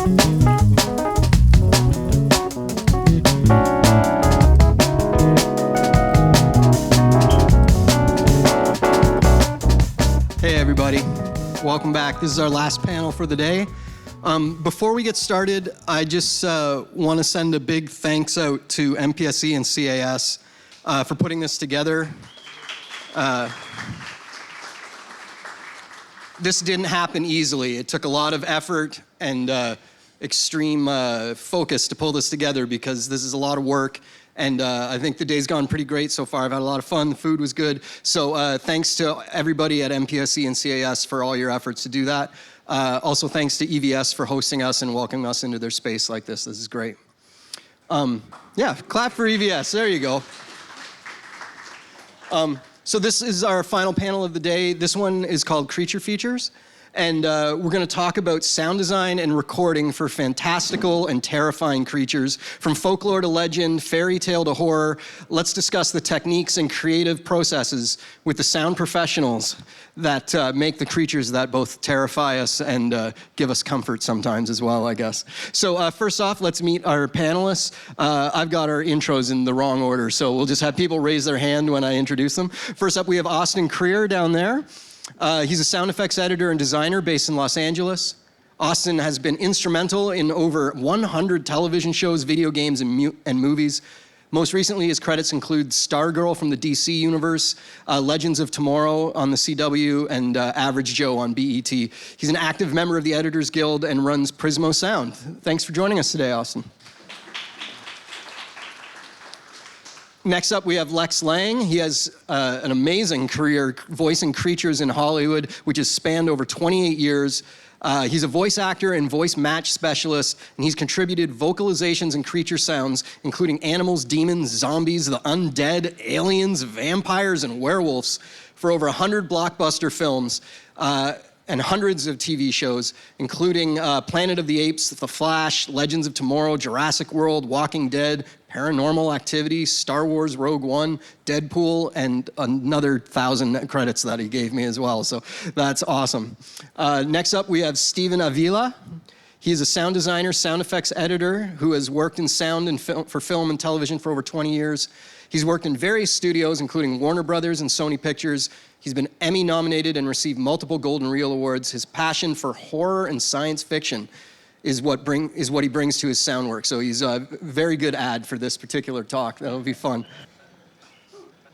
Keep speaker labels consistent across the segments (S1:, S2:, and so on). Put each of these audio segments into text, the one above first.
S1: Hey everybody, welcome back. This is our last panel for the day. Before we get started, I just want to send a big thanks out to MPSE and CAS for putting this together. This didn't happen easily. It took a lot of effort and extreme focus to pull this together because this is a lot of work. And I think the day's gone pretty great so far. I've had a lot of fun. The food was good. So thanks to everybody at MPSE and CAS for all your efforts to do that. Also thanks to EVS for hosting us and welcoming us into their space like this. This is great. Yeah, clap for EVS. There you go. So this is our final panel of the day. This one is called Creature Features. And we're going to talk about sound design and recording for fantastical and terrifying creatures. From folklore to legend, fairy tale to horror, let's discuss the techniques and creative processes with the sound professionals that make the creatures that both terrify us and give us comfort sometimes as well, I guess. So first off, let's meet our panelists. I've got our intros in the wrong order, so we'll just have people raise their hand when I introduce them. First up, we have Austin Creer down there. He's a sound effects editor and designer based in Los Angeles. Austin has been instrumental in over 100 television shows, video games, and movies. Most recently, his credits include Stargirl from the DC universe, Legends of Tomorrow on the CW, and Average Joe on BET. He's an active member of the Editors Guild and runs Prismo Sound. Thanks for joining us today, Austin. Next up, we have Lex Lang. He has an amazing career voicing creatures in Hollywood, which has spanned over 28 years. He's a voice actor and voice match specialist, and he's contributed vocalizations and creature sounds, including animals, demons, zombies, the undead, aliens, vampires, and werewolves for over 100 blockbuster films and hundreds of TV shows, including Planet of the Apes, The Flash, Legends of Tomorrow, Jurassic World, Walking Dead, Paranormal Activity, Star Wars Rogue One, Deadpool, and another 1,000 credits that he gave me as well, so that's awesome. Next up, we have Steven Avila. He is a sound designer, sound effects editor who has worked in sound and for film and television for over 20 years. He's worked in various studios, including Warner Brothers and Sony Pictures. He's been Emmy nominated and received multiple Golden Reel Awards. His passion for horror and science fiction is what he brings to his sound work. So he's a very good ad for this particular talk. That'll be fun.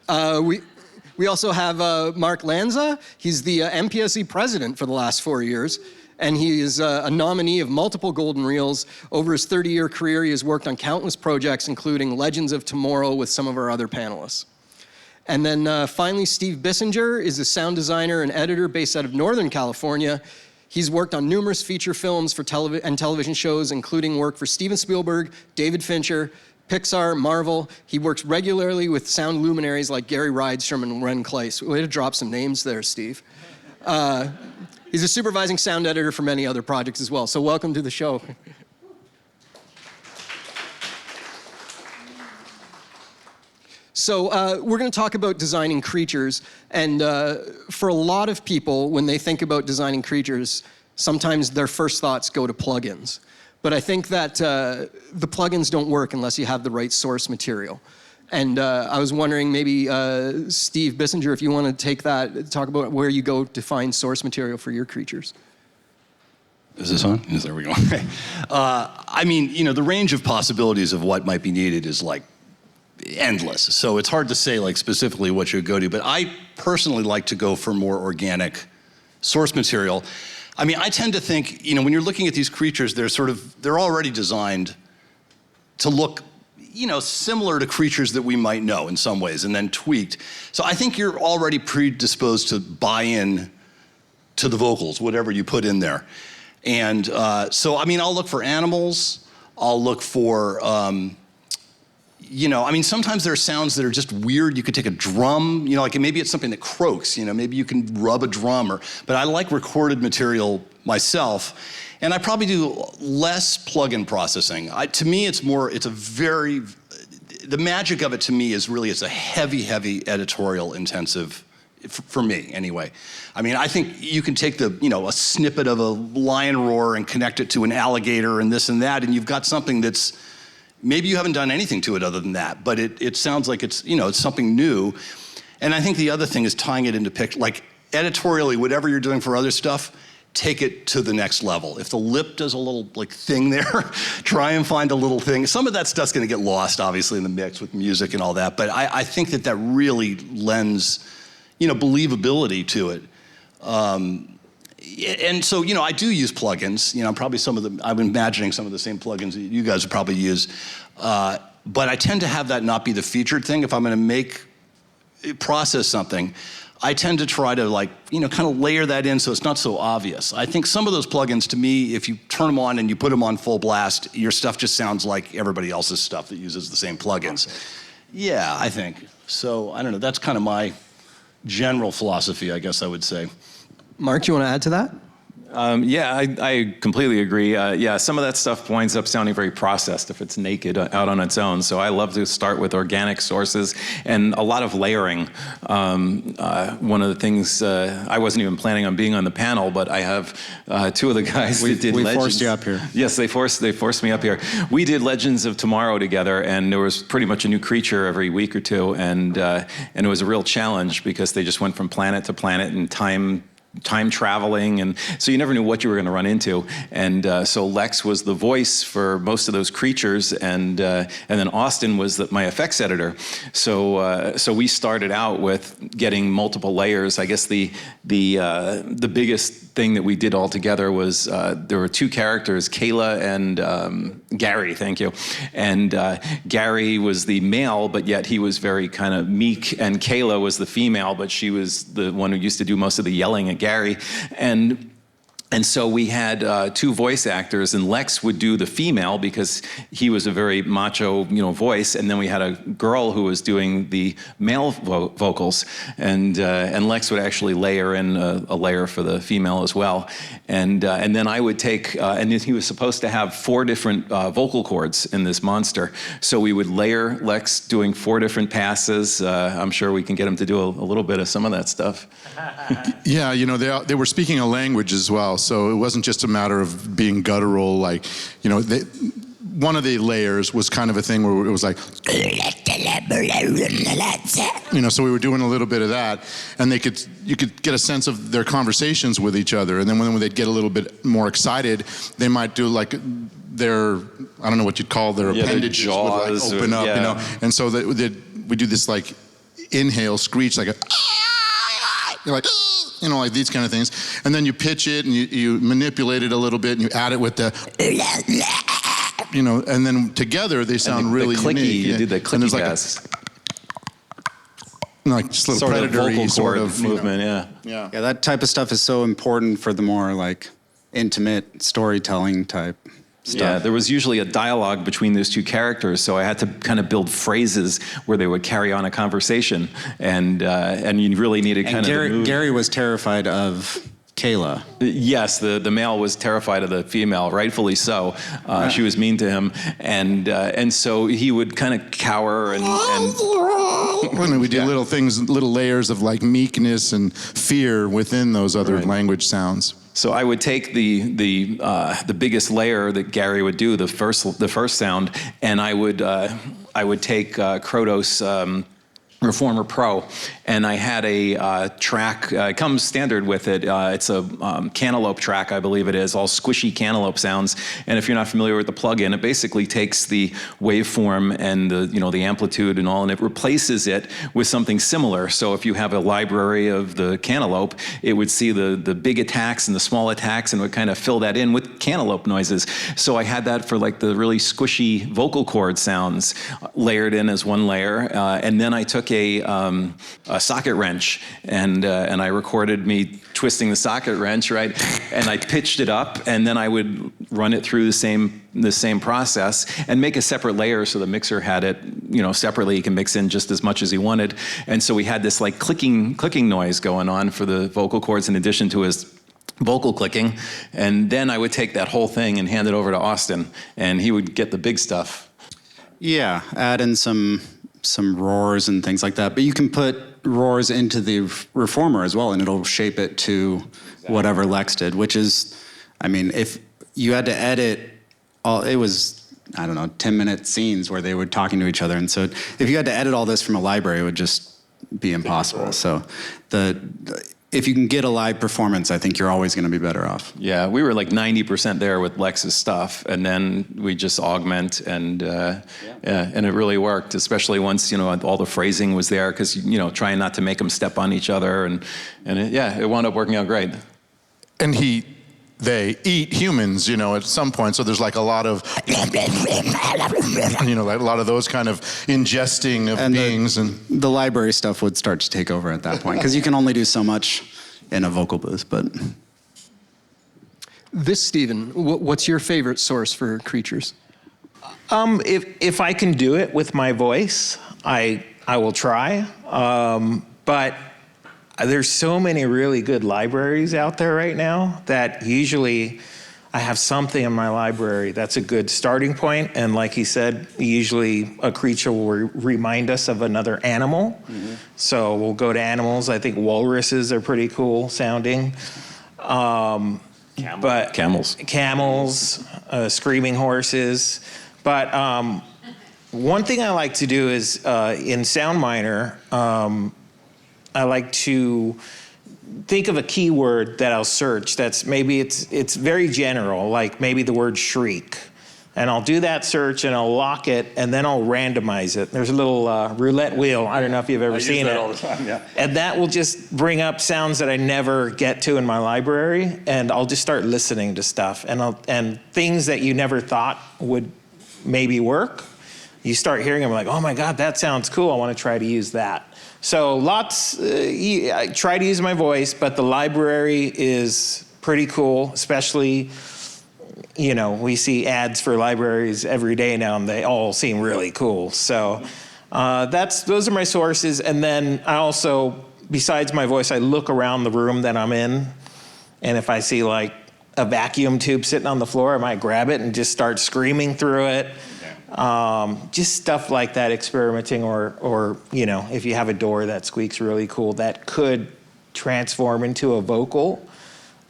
S1: We also have Mark Lanza. He's the MPSE president for the last 4 years. And he is a nominee of multiple Golden Reels. Over his 30-year career, he has worked on countless projects, including Legends of Tomorrow with some of our other panelists. And then finally, Steve Bissinger is a sound designer and editor based out of Northern California. He's worked on numerous feature films for television shows, including work for Steven Spielberg, David Fincher, Pixar, Marvel. He works regularly with sound luminaries like Gary Rydstrom and Ren Kleiss. Way to drop some names there, Steve. He's a supervising sound editor for many other projects as well. So welcome to the show. So we're going to talk about designing creatures, and for a lot of people, when they think about designing creatures, sometimes their first thoughts go to plugins. But I think that the plugins don't work unless you have the right source material. And I was wondering maybe, Steve Bissinger, if you want to take that, talk about where you go to find source material for your creatures.
S2: Is this on? Yes, there we go. I mean, you know, the range of possibilities of what might be needed is like endless. So it's hard to say like specifically what you would go to, but I personally like to go for more organic source material. I mean, I tend to think, you know, when you're looking at these creatures, they're already designed to look, you know, similar to creatures that we might know in some ways and then tweaked. So I think you're already predisposed to buy in to the vocals, whatever you put in there. And so, I mean, I'll look for animals, I'll look for, you know, I mean, sometimes there are sounds that are just weird. You could take a drum, you know, like maybe it's something that croaks, you know, maybe you can rub a drum but I like recorded material myself. And I probably do less plug-in processing. To me, the magic of it to me is really, it's a heavy, heavy editorial intensive for me anyway. I mean, I think you can take a snippet of a lion roar and connect it to an alligator and this and that, and you've got something that's, maybe you haven't done anything to it other than that, but it sounds like it's something new. And I think the other thing is tying it into picture, like editorially, whatever you're doing for other stuff, take it to the next level. If the lip does a little thing there, try and find a little thing. Some of that stuff's gonna get lost, obviously, in the mix with music and all that, but I think that really lends, believability to it. And so, I do use plugins. I'm imagining some of the same plugins that you guys would probably use. But I tend to have that not be the featured thing. If I'm gonna process something, I tend to try to kind of layer that in so it's not so obvious. I think some of those plugins, to me, if you turn them on and you put them on full blast, your stuff just sounds like everybody else's stuff that uses the same plugins. Okay. Yeah, I think. So, I don't know, that's kind of my general philosophy, I guess I would say.
S1: Mark, do you want to add to that?
S3: Yeah, I completely agree. Yeah, some of that stuff winds up sounding very processed if it's naked out on its own. So I love to start with organic sources and a lot of layering. One of the things, I wasn't even planning on being on the panel, but I have two of the guys that did Legends.
S4: We forced you up here.
S3: Yes, they forced me up here. We did Legends of Tomorrow together, and there was pretty much a new creature every week or two, and it was a real challenge because they just went from planet to planet and time traveling, and so you never knew what you were going to run into. And so Lex was the voice for most of those creatures, and then Austin was my effects editor. So we started out with getting multiple layers. I guess the biggest thing that we did all together was there were two characters, Kayla and Gary. Thank you. And Gary was the male, but yet he was very kind of meek, and Kayla was the female, but she was the one who used to do most of the yelling at Gary. And so we had two voice actors, and Lex would do the female because he was a very macho, voice. And then we had a girl who was doing the male vocals, and Lex would actually layer in a layer for the female as well. And then I would take, and he was supposed to have 4 different vocal cords in this monster. So we would layer Lex doing 4 different passes. I'm sure we can get him to do a little bit of some of that stuff.
S5: Yeah, they were speaking a language as well. So it wasn't just a matter of being guttural, one of the layers was kind of a thing where it was like, so we were doing a little bit of that, and you could get a sense of their conversations with each other. And then when they'd get a little bit more excited, they might do their, I don't know what you'd call their appendages
S3: their jaws
S5: would open up, And so we do this inhale screech, like you're like, like these kind of things. And then you pitch it and you manipulate it a little bit and you add it with the, and then together they sound really
S3: clicky,
S5: unique.
S3: You do the clicky pass.
S5: Just a little predatory
S3: vocal
S5: sort
S3: cord
S5: of
S3: movement,
S4: Yeah, that type of stuff is so important for the more intimate storytelling type stuff.
S3: Yeah, there was usually a dialogue between those two characters, so I had to kind of build phrases where they would carry on a conversation, and you really needed kind of the mood.
S4: Gary was terrified of Kayla.
S3: Yes, the male was terrified of the female, rightfully so. She was mean to him, and so he would kind of cower and
S5: we do little things, little layers of meekness and fear within those other language sounds.
S3: So I would take the biggest layer that Gary would do, the first sound, and I would take Krotos Reformer Pro, and I had a track, it comes standard with it, it's a cantaloupe track, I believe it is, all squishy cantaloupe sounds, and if you're not familiar with the plugin, it basically takes the waveform and the amplitude and all, and it replaces it with something similar. So if you have a library of the cantaloupe, it would see the big attacks and the small attacks and would kind of fill that in with cantaloupe noises. So I had that for the really squishy vocal cord sounds layered in as one layer, and then I took a socket wrench, and I recorded me twisting the socket wrench, right? And I pitched it up, and then I would run it through the same process and make a separate layer so the mixer had it, separately. He can mix in just as much as he wanted. And so we had this clicking noise going on for the vocal cords in addition to his vocal clicking. And then I would take that whole thing and hand it over to Austin, and he would get the big stuff.
S4: Yeah, add in some roars and things like that. But you can put roars into the reformer as well, and it'll shape it to whatever Lex did, which is, I mean, if you had to edit it was, I don't know, 10-minute scenes where they were talking to each other. And so if you had to edit all this from a library, it would just be impossible. So if you can get a live performance, I think you're always going to be better off.
S3: Yeah, we were like 90% there with Lex's stuff, and then we just augment, and and it really worked, especially once, all the phrasing was there, because, trying not to make them step on each other, and it wound up working out great.
S5: And they eat humans, at some point. So there's like a lot of, like a lot of those kind of ingesting of beings. And
S4: the library stuff would start to take over at that point, because you can only do so much in a vocal booth. But
S1: this, Stephen, what's your favorite source for creatures?
S6: If I can do it with my voice, I will try. But there's so many really good libraries out there right now that usually I have something in my library that's a good starting point. And like he said, usually a creature will remind us of another animal. Mm-hmm. So we'll go to animals. I think walruses are pretty cool sounding. Camels, screaming horses. But one thing I like to do is in SoundMiner, I like to think of a keyword that I'll search that's maybe it's very general, like maybe the word shriek. And I'll do that search and I'll lock it and then I'll randomize it. There's a little roulette wheel. I don't know if you've ever seen it. I use that all the time, yeah. And that will just bring up sounds that I never get to in my library, and I'll just start listening to stuff and things that you never thought would maybe work. You start hearing them like, oh my God, that sounds cool. I want to try to use that. So I try to use my voice, but the library is pretty cool, especially, we see ads for libraries every day now, and they all seem really cool. So those are my sources. And then I also, besides my voice, I look around the room that I'm in, and if I see like a vacuum tube sitting on the floor, I might grab it and just start screaming through it. Just stuff like that, experimenting, or if you have a door that squeaks really cool, that could transform into a vocal,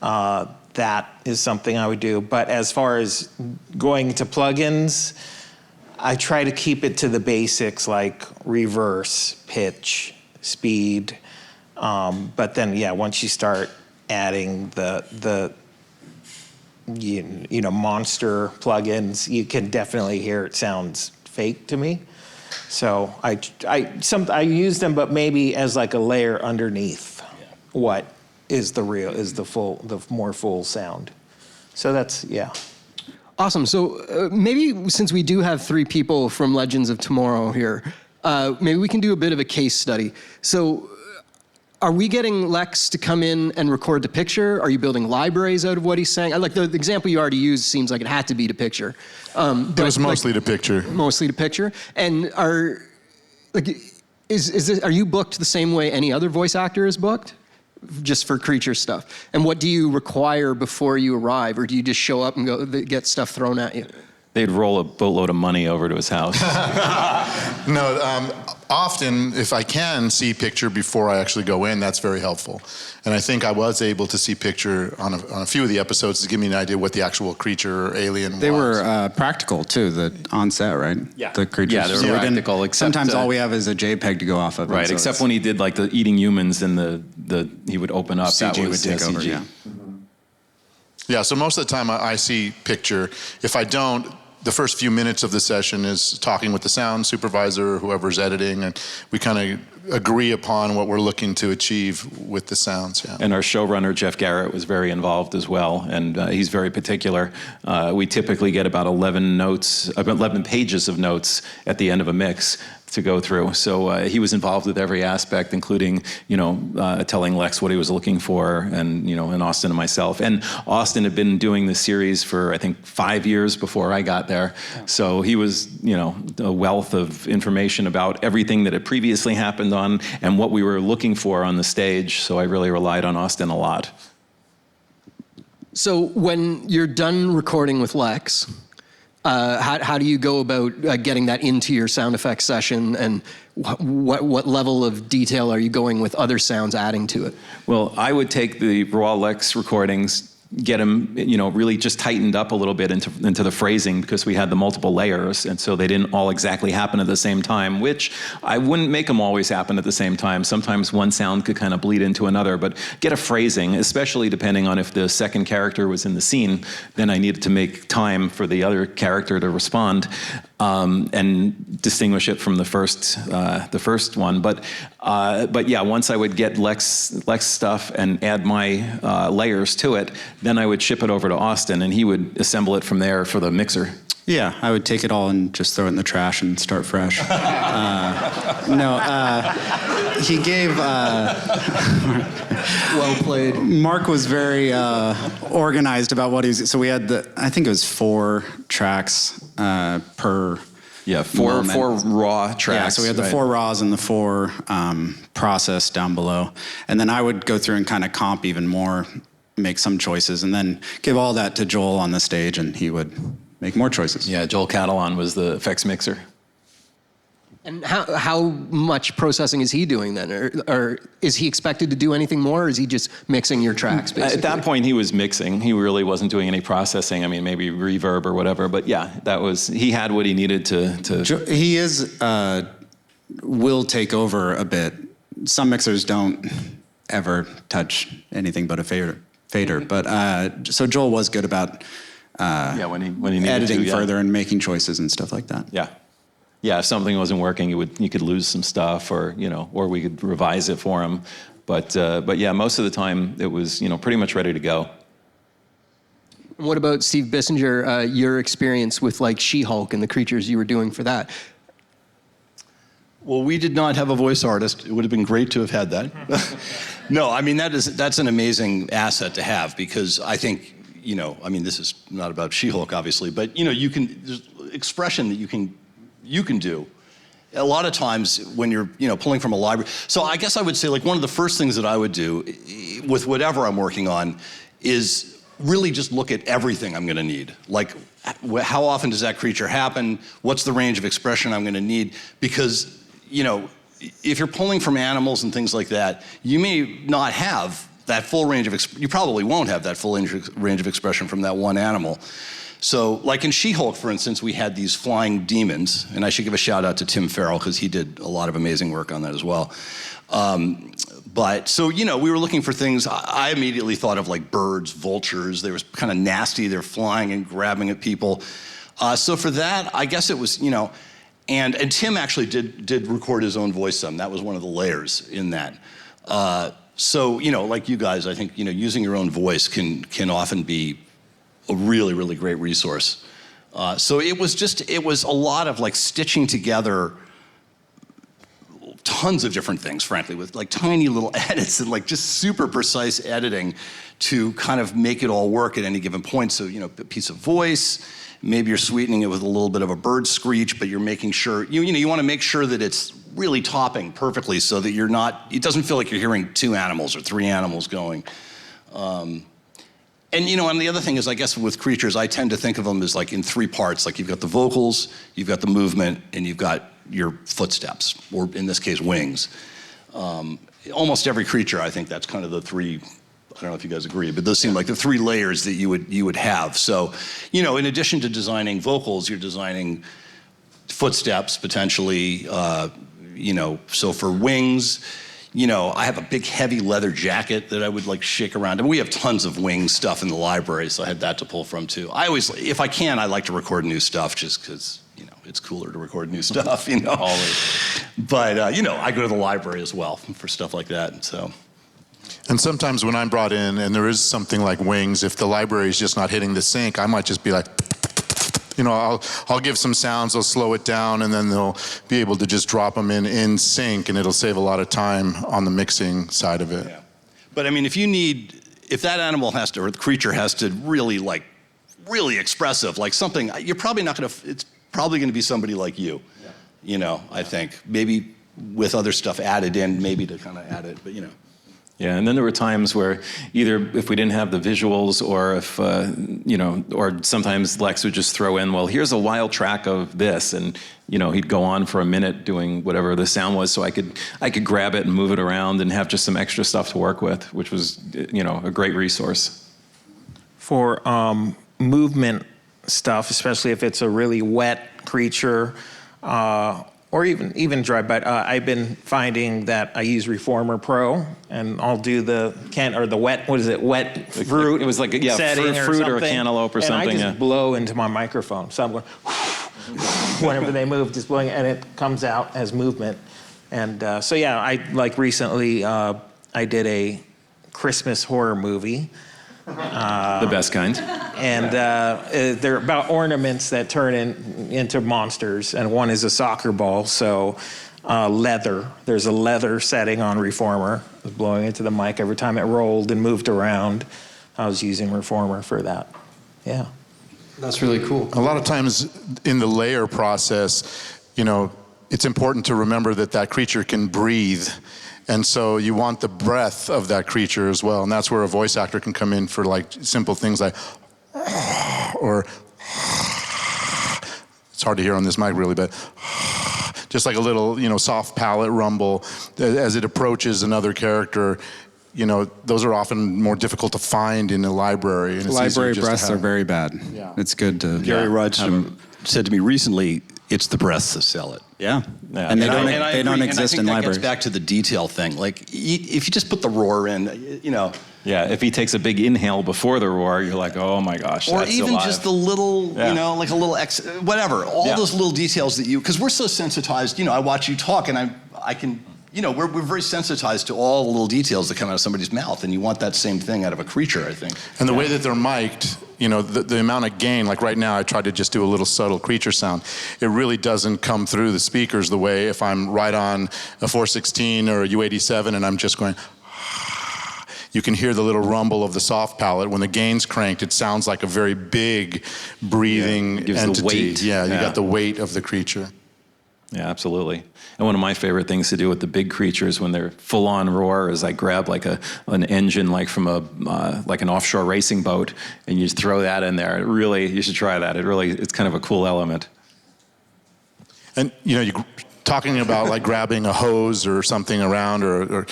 S6: that is something I would do. But as far as going to plugins, I try to keep it to the basics, like reverse, pitch, speed. But then, once you start adding the monster plugins, you can definitely hear it sounds fake to me. So I use them, but maybe as like a layer underneath what is the more full sound. So that's,
S1: Awesome. So maybe since we do have 3 people from Legends of Tomorrow here, maybe we can do a bit of a case study. So are we getting Lex to come in and record the picture? Are you building libraries out of what he's saying? Like the example you already used seems like it had to be to picture.
S5: It was mostly to picture.
S1: Mostly to picture. And are you booked the same way any other voice actor is booked? Just for creature stuff? And what do you require before you arrive? Or do you just show up and get stuff thrown at you?
S3: They'd roll a boatload of money over to his house.
S5: No, often if I can see picture before I actually go in, that's very helpful. And I think I was able to see picture on a few of the episodes to give me an idea what the actual creature or alien was.
S4: They were practical too, on set, right?
S3: Yeah.
S4: The creatures.
S3: Yeah, they were practical. Except
S4: sometimes all we have is a JPEG to go off of.
S3: Right,
S4: so
S3: except when he did like the eating humans and he would open up.
S4: CG would take over,
S3: CG.
S4: yeah.
S5: Yeah, so most of the time I see picture. If I don't, the first few minutes of the session is talking with the sound supervisor or whoever's editing, and we kind of agree upon what we're looking to achieve with the sounds. Yeah.
S3: And our showrunner, Jeff Garrett, was very involved as well, and he's very particular. We typically get about 11 pages of notes at the end of a mix to go through. So he was involved with every aspect, including, telling Lex what he was looking for, and, and Austin and myself. And Austin had been doing this series for, I think, 5 years before I got there. So he was, a wealth of information about everything that had previously happened on and what we were looking for on the stage. So I really relied on Austin a lot.
S1: So when you're done recording with Lex, How do you go about getting that into your sound effects session, and what level of detail are you going with other sounds adding to it?
S3: Well, I would take the raw Lex recordings, get them, really just tightened up a little bit into the phrasing, because we had the multiple layers, and so they didn't all exactly happen at the same time, which I wouldn't make them always happen at the same time. Sometimes one sound could kind of bleed into another, but get a phrasing, especially depending on if the second character was in the scene, then I needed to make time for the other character to respond. And distinguish it from the first one. But yeah, once I would get Lex stuff and add my layers to it, then I would ship it over to Austin, and he would assemble it from there for the mixer.
S4: Yeah, I would take it all and just throw it in the trash and start fresh. He gave...
S1: Well played.
S4: Mark was very organized about what he's... So we had I think it was 4 tracks per...
S3: Yeah, four raw tracks.
S4: Yeah, so we had the 4 raws and the 4 process down below. And then I would go through and kind of comp even more, make some choices, and then give all that to Joel on the stage, and he would make more choices.
S3: Yeah, Joel Catalan was the effects mixer.
S1: And how much processing is he doing then? Or is he expected to do anything more, or is he just mixing your tracks, basically?
S3: At that point, he was mixing. He really wasn't doing any processing. I mean, maybe reverb or whatever. But yeah, he had what he needed to...
S4: He will take over a bit. Some mixers don't ever touch anything but a fader. But so Joel was good about
S3: when he needed
S4: editing
S3: to,
S4: further and making choices and stuff like that.
S3: Yeah. Yeah, if something wasn't working, you could lose some stuff, or we could revise it for him. But yeah, most of the time it was pretty much ready to go.
S1: What about Steve Bissinger? Your experience with like She-Hulk and the creatures you were doing for that?
S2: Well, we did not have a voice artist. It would have been great to have had that. No, I mean that's an amazing asset to have, because I think this is not about She-Hulk obviously, but there's expression that you can do. A lot of times when you're, pulling from a library. So I guess I would say, like, one of the first things that I would do with whatever I'm working on is really just look at everything I'm gonna need. Like, how often does that creature happen? What's the range of expression I'm gonna need? Because, if you're pulling from animals and things like that, you may not have that full range of, you probably won't have that full range of expression from that one animal. So, like in She-Hulk, for instance, we had these flying demons, and I should give a shout out to Tim Farrell, because he did a lot of amazing work on that as well. But so, we were looking for things. I immediately thought of like birds, vultures. They were kind of nasty. They're flying and grabbing at people. So for that, I guess it was, and Tim actually did record his own voice some. That was one of the layers in that. So, like you guys, I think, using your own voice can often be a really, really great resource. So it was a lot of like stitching together tons of different things, frankly, with like tiny little edits and like just super precise editing to kind of make it all work at any given point. So, a piece of voice, maybe you're sweetening it with a little bit of a bird screech, but you're making sure, you want to make sure that it's really topping perfectly so that it doesn't feel like you're hearing 2 animals or 3 animals going. And and the other thing is, I guess with creatures, I tend to think of them as like in 3 parts. Like you've got the vocals, you've got the movement, and you've got your footsteps, or in this case, wings. Almost every creature, I think that's kind of the 3. I don't know if you guys agree, but those seem like the 3 layers that you would have. So, in addition to designing vocals, you're designing footsteps potentially. So for wings. I have a big heavy leather jacket that I would like shake around. And we have tons of wing stuff in the library, so I had that to pull from too. I always, if I can, I like to record new stuff just because, it's cooler to record new stuff,
S3: Always.
S2: But, I go to the library as well for stuff like that, so.
S5: And sometimes when I'm brought in and there is something like wings, if the library is just not hitting the sync, I might just be like, I'll give some sounds, they'll slow it down, and then they'll be able to just drop them in sync, and it'll save a lot of time on the mixing side of it.
S2: Yeah. But I mean, if that animal has to, or the creature has to really expressive, like something, you're probably not it's probably gonna be somebody like you. Yeah. I think. Maybe with other stuff added in, maybe to kind of add it, but
S3: Yeah, and then there were times where either if we didn't have the visuals, or if or sometimes Lex would just throw in, well, here's a wild track of this, and he'd go on for a minute doing whatever the sound was, so I could grab it and move it around and have just some extra stuff to work with, which was a great resource.
S6: For movement stuff, especially if it's a really wet creature, or even dry, but I've been finding that I use Reformer Pro, and I'll do the wet, what is it, wet fruit?
S3: It was like
S6: setting
S3: fruit or
S6: something,
S3: cantaloupe or something.
S6: And I just blow into my microphone, so I'm going whenever they move, just blowing, and it comes out as movement. And so yeah, I like recently I did a Christmas horror movie.
S3: The best kind.
S6: And they're about ornaments that turn into monsters, and one is a soccer ball, so leather. There's a leather setting on Reformer. I was blowing into the mic every time it rolled and moved around. I was using Reformer for that. Yeah.
S1: That's really cool.
S5: A lot of times in the layer process, it's important to remember that creature can breathe. And so you want the breath of that creature as well. And that's where a voice actor can come in for like simple things like, or it's hard to hear on this mic really, but just like a little, soft palate rumble as it approaches another character. Those are often more difficult to find in a library. And it's
S4: Library
S5: easier just
S4: breaths
S5: to
S4: are
S5: have.
S4: very bad.
S5: Yeah.
S4: It's good to.
S2: Gary Rodstrom said to me recently, it's the breaths that sell it.
S4: Yeah.
S3: Yeah.
S4: And they
S2: I
S4: don't
S2: agree.
S4: exist
S2: and I think
S4: in
S2: that
S4: libraries.
S2: gets back to the detail thing. Like, if you just put the roar in,
S3: Yeah, if he takes a big inhale before the roar, you're like, oh my gosh,
S2: or
S3: that's
S2: even
S3: alive.
S2: just the little,
S3: Yeah.
S2: like a little whatever. All
S3: Yeah.
S2: those little details that because we're so sensitized. I watch you talk, and I can. We're very sensitized to all the little details that come out of somebody's mouth, and you want that same thing out of a creature, I think.
S5: And the way that they're mic'd, the amount of gain, like right now I tried to just do a little subtle creature sound. It really doesn't come through the speakers the way if I'm right on a 416 or a U87 and I'm just going, you can hear the little rumble of the soft palate. When the gain's cranked, it sounds like a very big breathing
S3: it gives the
S5: entity.
S3: weight.
S5: Yeah, you
S3: Yeah.
S5: got the weight of the creature.
S3: Yeah, absolutely. And one of my favorite things to do with the big creatures when they're full-on roar is I grab like an engine like from like an offshore racing boat, and you just throw that in there. You should try that. It's kind of a cool element.
S5: And you talking about like grabbing a hose or something around, or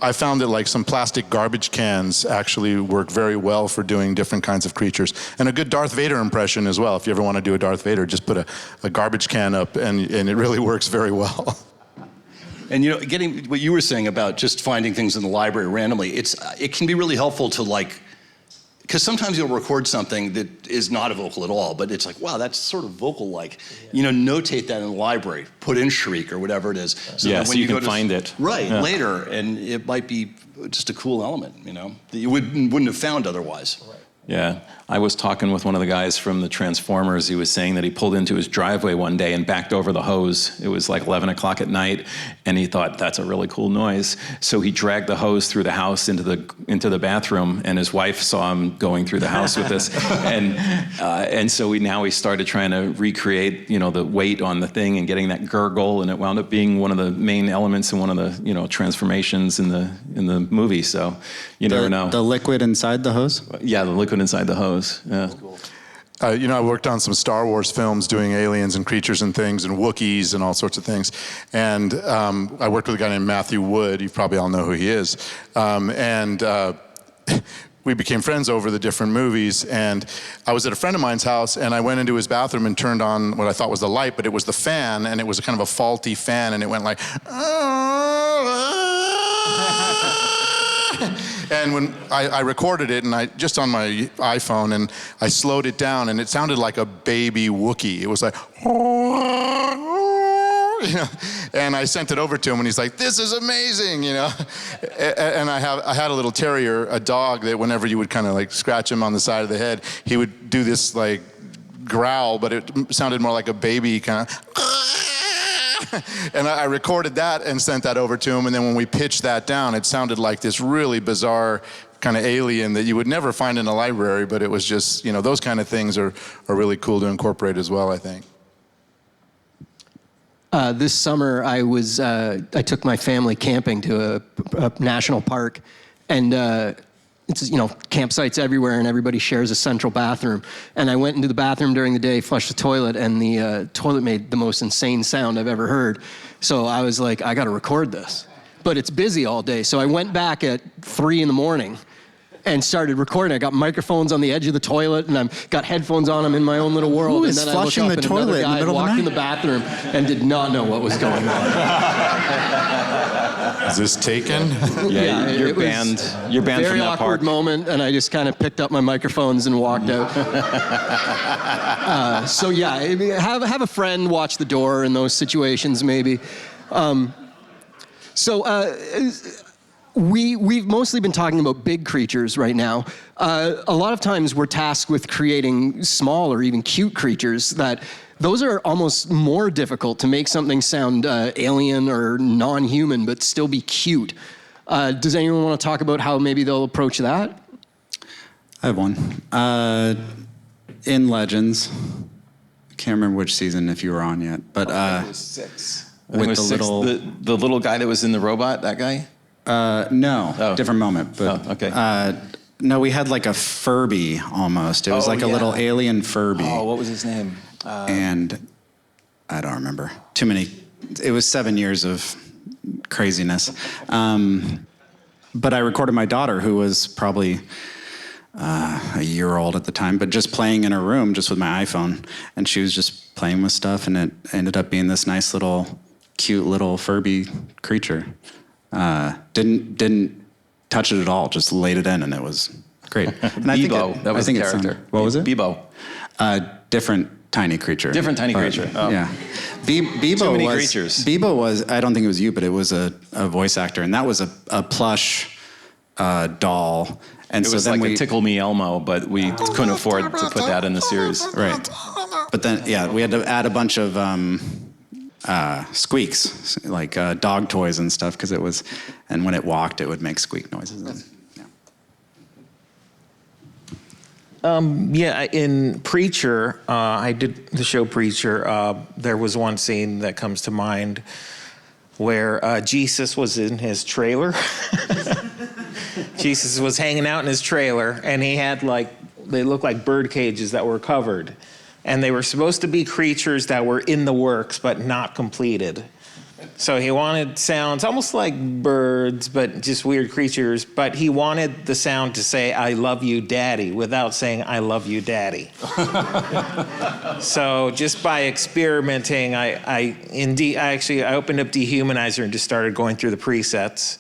S5: I found that like some plastic garbage cans actually work very well for doing different kinds of creatures, and a good Darth Vader impression as well. If you ever want to do a Darth Vader, just put a garbage can up, and it really works very well.
S2: And getting what you were saying about just finding things in the library randomly, it can be really helpful to like. Because sometimes you'll record something that is not a vocal at all, but it's like, wow, that's sort of vocal-like. Notate that in the library, put in shriek or whatever it is.
S3: So so you can find it.
S2: Right, later, and it might be just a cool element, that you wouldn't have found otherwise. Right.
S3: Yeah, I was talking with one of the guys from the Transformers. He was saying that he pulled into his driveway one day and backed over the hose. It was like 11 o'clock at night, and he thought, that's a really cool noise. So he dragged the hose through the house into the bathroom, and his wife saw him going through the house with this. And so we started trying to recreate, the weight on the thing and getting that gurgle, and it wound up being one of the main elements in one of the, transformations in the movie. So you never know.
S4: The liquid inside the hose?
S3: Yeah, the liquid inside the hose. Yeah.
S2: Cool.
S5: I worked on some Star Wars films doing aliens and creatures and things and Wookiees and all sorts of things. And I worked with a guy named Matthew Wood. You probably all know who he is. We became friends over the different movies. And I was at a friend of mine's house, and I went into his bathroom and turned on what I thought was the light, but it was the fan, and it was kind of a faulty fan, and it went like... And when I recorded it, and just on my iPhone, and I slowed it down, and it sounded like a baby Wookiee. It was like, and I sent it over to him, and he's like, "This is amazing," And I had a little terrier, a dog, that whenever you would kind of like scratch him on the side of the head, he would do this like growl, but it sounded more like a baby kind of. And I recorded that and sent that over to him, and then when we pitched that down, it sounded like this really bizarre kind of alien that you would never find in a library, but it was just, those kind of things are really cool to incorporate as well, I think.
S1: This summer, I took my family camping to a national park, and it's campsites everywhere, and everybody shares a central bathroom. And I went into the bathroom during the day, flushed the toilet, and the toilet made the most insane sound I've ever heard. So I was like, I got to record this, but it's busy all day. So I went back at 3 a.m. and started recording. I got microphones on the edge of the toilet, and I've got headphones on. I'm in my own little world.
S4: Who
S1: and
S4: is
S1: then
S4: flushing
S1: I look
S4: the
S1: up, and
S4: toilet
S1: another
S4: in the
S1: guy
S4: middle of the
S1: walked in
S4: night?
S1: the bathroom and did not know what was going on.
S5: Is this taken?
S3: Yeah,
S1: it
S3: you're
S1: was
S3: banned. You're banned
S1: very
S3: from that
S1: awkward
S3: park.
S1: moment, and I just kind of picked up my microphones and walked out. So yeah, I mean, have a friend watch the door in those situations, maybe. We've mostly been talking about big creatures right now. A lot of times we're tasked with creating small or even cute creatures that those are almost more difficult to make something sound alien or non-human but still be cute. Does anyone want to talk about how maybe they'll approach that?
S4: I have one. In Legends, I can't remember which season if you were on yet, but
S3: It was 6. I think
S4: with
S3: it was
S4: the
S3: 6.
S4: little-
S3: The little guy that was in the robot, that guy?
S4: no,
S3: Oh.
S4: different moment. But
S3: Oh, okay.
S4: no, we had like a Furby almost. It was
S3: Oh,
S4: like a
S3: yeah.
S4: little alien Furby.
S3: Oh, what was his name?
S4: And I don't remember. Too many. It was 7 years of craziness. But I recorded my daughter, who was probably a year old at the time, but just playing in her room just with my iPhone. And she was just playing with stuff, and it ended up being this nice little, cute little Furby creature. Didn't touch it at all, just laid it in, and it was great. And
S3: Bebo, that was the
S4: it sounded-
S3: character.
S4: What was it?
S3: Bebo.
S4: Different tiny creature.
S3: Different tiny creature. Oh.
S4: Yeah. Bebo
S3: Too many
S4: was,
S3: creatures.
S4: Bebo was, I don't think it was you, but it was a voice actor, and that was a plush doll. And
S3: It
S4: so
S3: was
S4: then
S3: like a Tickle Me Elmo, but we couldn't afford to put that in the series.
S4: Right. But then, yeah, we had to add a bunch of squeaks, like dog toys and stuff, because it was, and when it walked, it would make squeak noises. And,
S6: Yeah, in Preacher, I did the show Preacher. There was one scene that comes to mind where Jesus was in his trailer. Jesus was hanging out in his trailer, and he had they looked like bird cages that were covered. And they were supposed to be creatures that were in the works, but not completed. So he wanted sounds almost like birds, but just weird creatures. But he wanted the sound to say, "I love you, Daddy," without saying, "I love you, Daddy." So just by experimenting, I opened up Dehumanizer and just started going through the presets.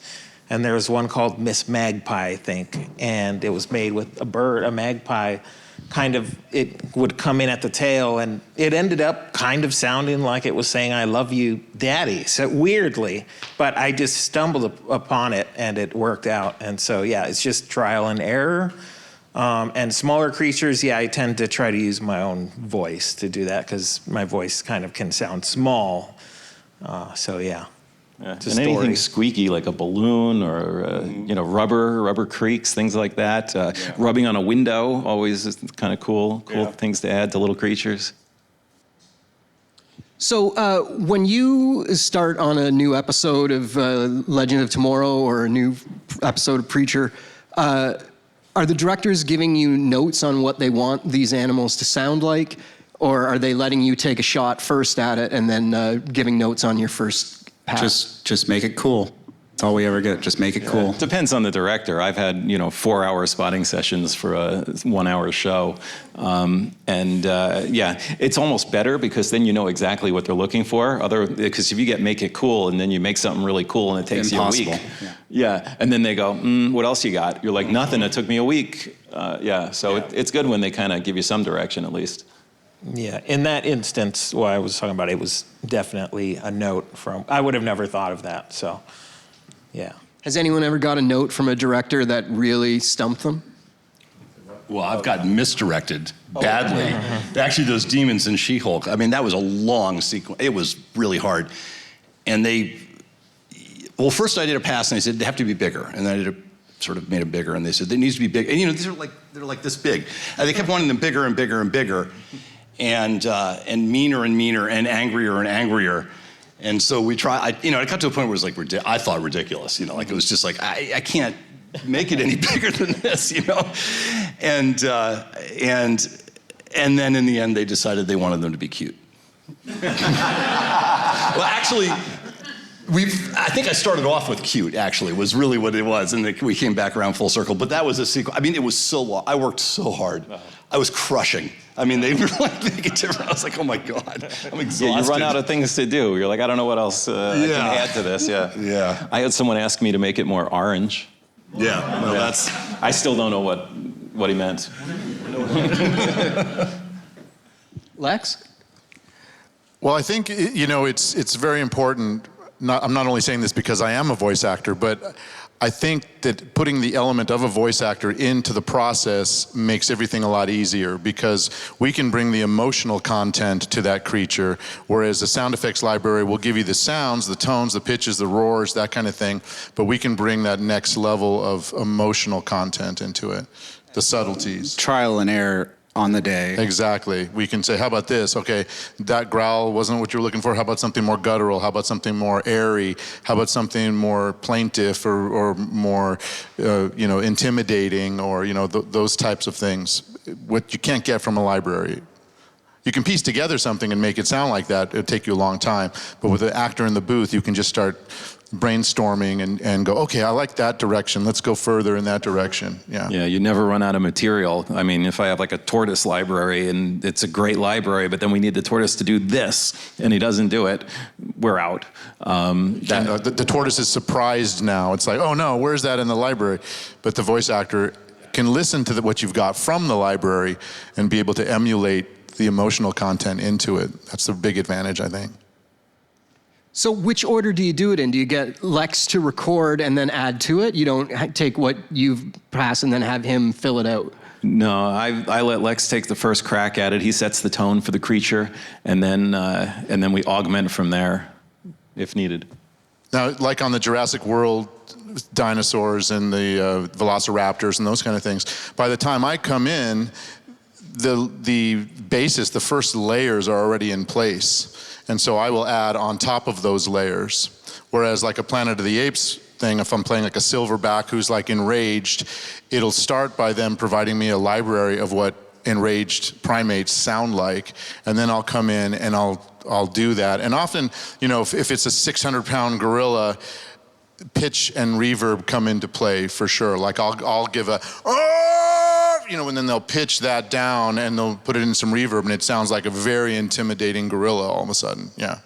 S6: And there was one called Miss Magpie, I think. And it was made with a bird, a magpie. It would come in at the tail, and it ended up kind of sounding like it was saying, "I love you, Daddy." So weirdly, but I just stumbled upon it, and it worked out. And so, yeah, it's just trial and error. And smaller creatures, yeah, I tend to try to use my own voice to do that, because my voice kind of can sound small. So, yeah.
S3: Yeah.
S6: It's a
S3: And anything
S6: story.
S3: squeaky, like a balloon or rubber creaks, things like that. Rubbing on a window always is kind of cool things to add to little creatures.
S1: So when you start on a new episode of Legend of Tomorrow or a new episode of Preacher, are the directors giving you notes on what they want these animals to sound like? Or are they letting you take a shot first at it and then giving notes on your first pass?
S4: just make it cool. That's all we ever get. Just make it cool.
S3: Depends on the director. I've had 4-hour spotting sessions for a 1-hour show, it's almost better because then you know exactly what they're looking for. Because if you make it cool and then you make something really cool and it takes
S4: Impossible.
S3: you a week, and then they go, what else you got? You're like, nothing. It took me a week. It's good when they kind of give you some direction at least.
S6: Yeah, in that instance, what I was talking about, it was definitely a note from, I would have never thought of that, so, yeah.
S1: Has anyone ever got a note from a director that really stumped them?
S2: Well, I've gotten misdirected badly. Actually, those demons in She-Hulk, I mean, that was a long sequence. It was really hard. And first I did a pass and they said, they have to be bigger. And then I sort of made it bigger and they said, it needs to be big. And these are they're like this big. And they kept wanting them bigger and bigger and bigger. And meaner and meaner and angrier and angrier. And so we tried, it got to a point where it was like, I thought ridiculous, like it was just like, I can't make it any bigger than this, And then in the end, they decided they wanted them to be cute. Well, actually, I think I started off with cute, actually, was really what it was. And we came back around full circle. But that was a sequel. I mean, it was so long. I worked so hard. I was crushing. I mean, they were like making it different. I was like, oh my God, I'm exhausted.
S3: Yeah, you run out of things to do. You're like, I don't know what else I can add to this. Yeah.
S2: Yeah.
S3: I had someone ask me to make it more orange.
S2: Yeah. Well, that's.
S3: I still don't know what he meant.
S1: Lex?
S5: Well, I think, it's very important. I'm not only saying this because I am a voice actor, but I think that putting the element of a voice actor into the process makes everything a lot easier, because we can bring the emotional content to that creature, whereas the sound effects library will give you the sounds, the tones, the pitches, the roars, that kind of thing, but we can bring that next level of emotional content into it, the subtleties.
S4: Trial and error on the day.
S5: Exactly. We can say, how about this? Okay, that growl wasn't what you're looking for. How about something more guttural? How about something more airy? How about something more plaintive or more, intimidating, or, those types of things, what you can't get from a library. You can piece together something and make it sound like that. It'll take you a long time. But with an actor in the booth, you can just start brainstorming and go, okay, I like that direction. Let's go further in that direction. Yeah.
S3: Yeah, you never run out of material. I mean, if I have like a tortoise library and it's a great library, but then we need the tortoise to do this and he doesn't do it, we're out.
S5: The tortoise is surprised now. It's like, oh no, where's that in the library? But the voice actor can listen to what you've got from the library and be able to emulate the emotional content into it. That's the big advantage, I think.
S1: So which order do you do it in? Do you get Lex to record and then add to it? You don't take what you've passed and then have him fill it out?
S3: No, I let Lex take the first crack at it. He sets the tone for the creature, and then we augment from there if needed.
S5: Now, like on the Jurassic World dinosaurs and the velociraptors and those kind of things, by the time I come in, the basis, the first layers are already in place. And so I will add on top of those layers. Whereas like a Planet of the Apes thing, if I'm playing like a silverback who's like enraged, it'll start by them providing me a library of what enraged primates sound like. And then I'll come in and I'll do that. And often, if it's a 600-pound gorilla, pitch and reverb come into play for sure. Like I'll give a, and then they'll pitch that down and they'll put it in some reverb and it sounds like a very intimidating gorilla all of a sudden, yeah.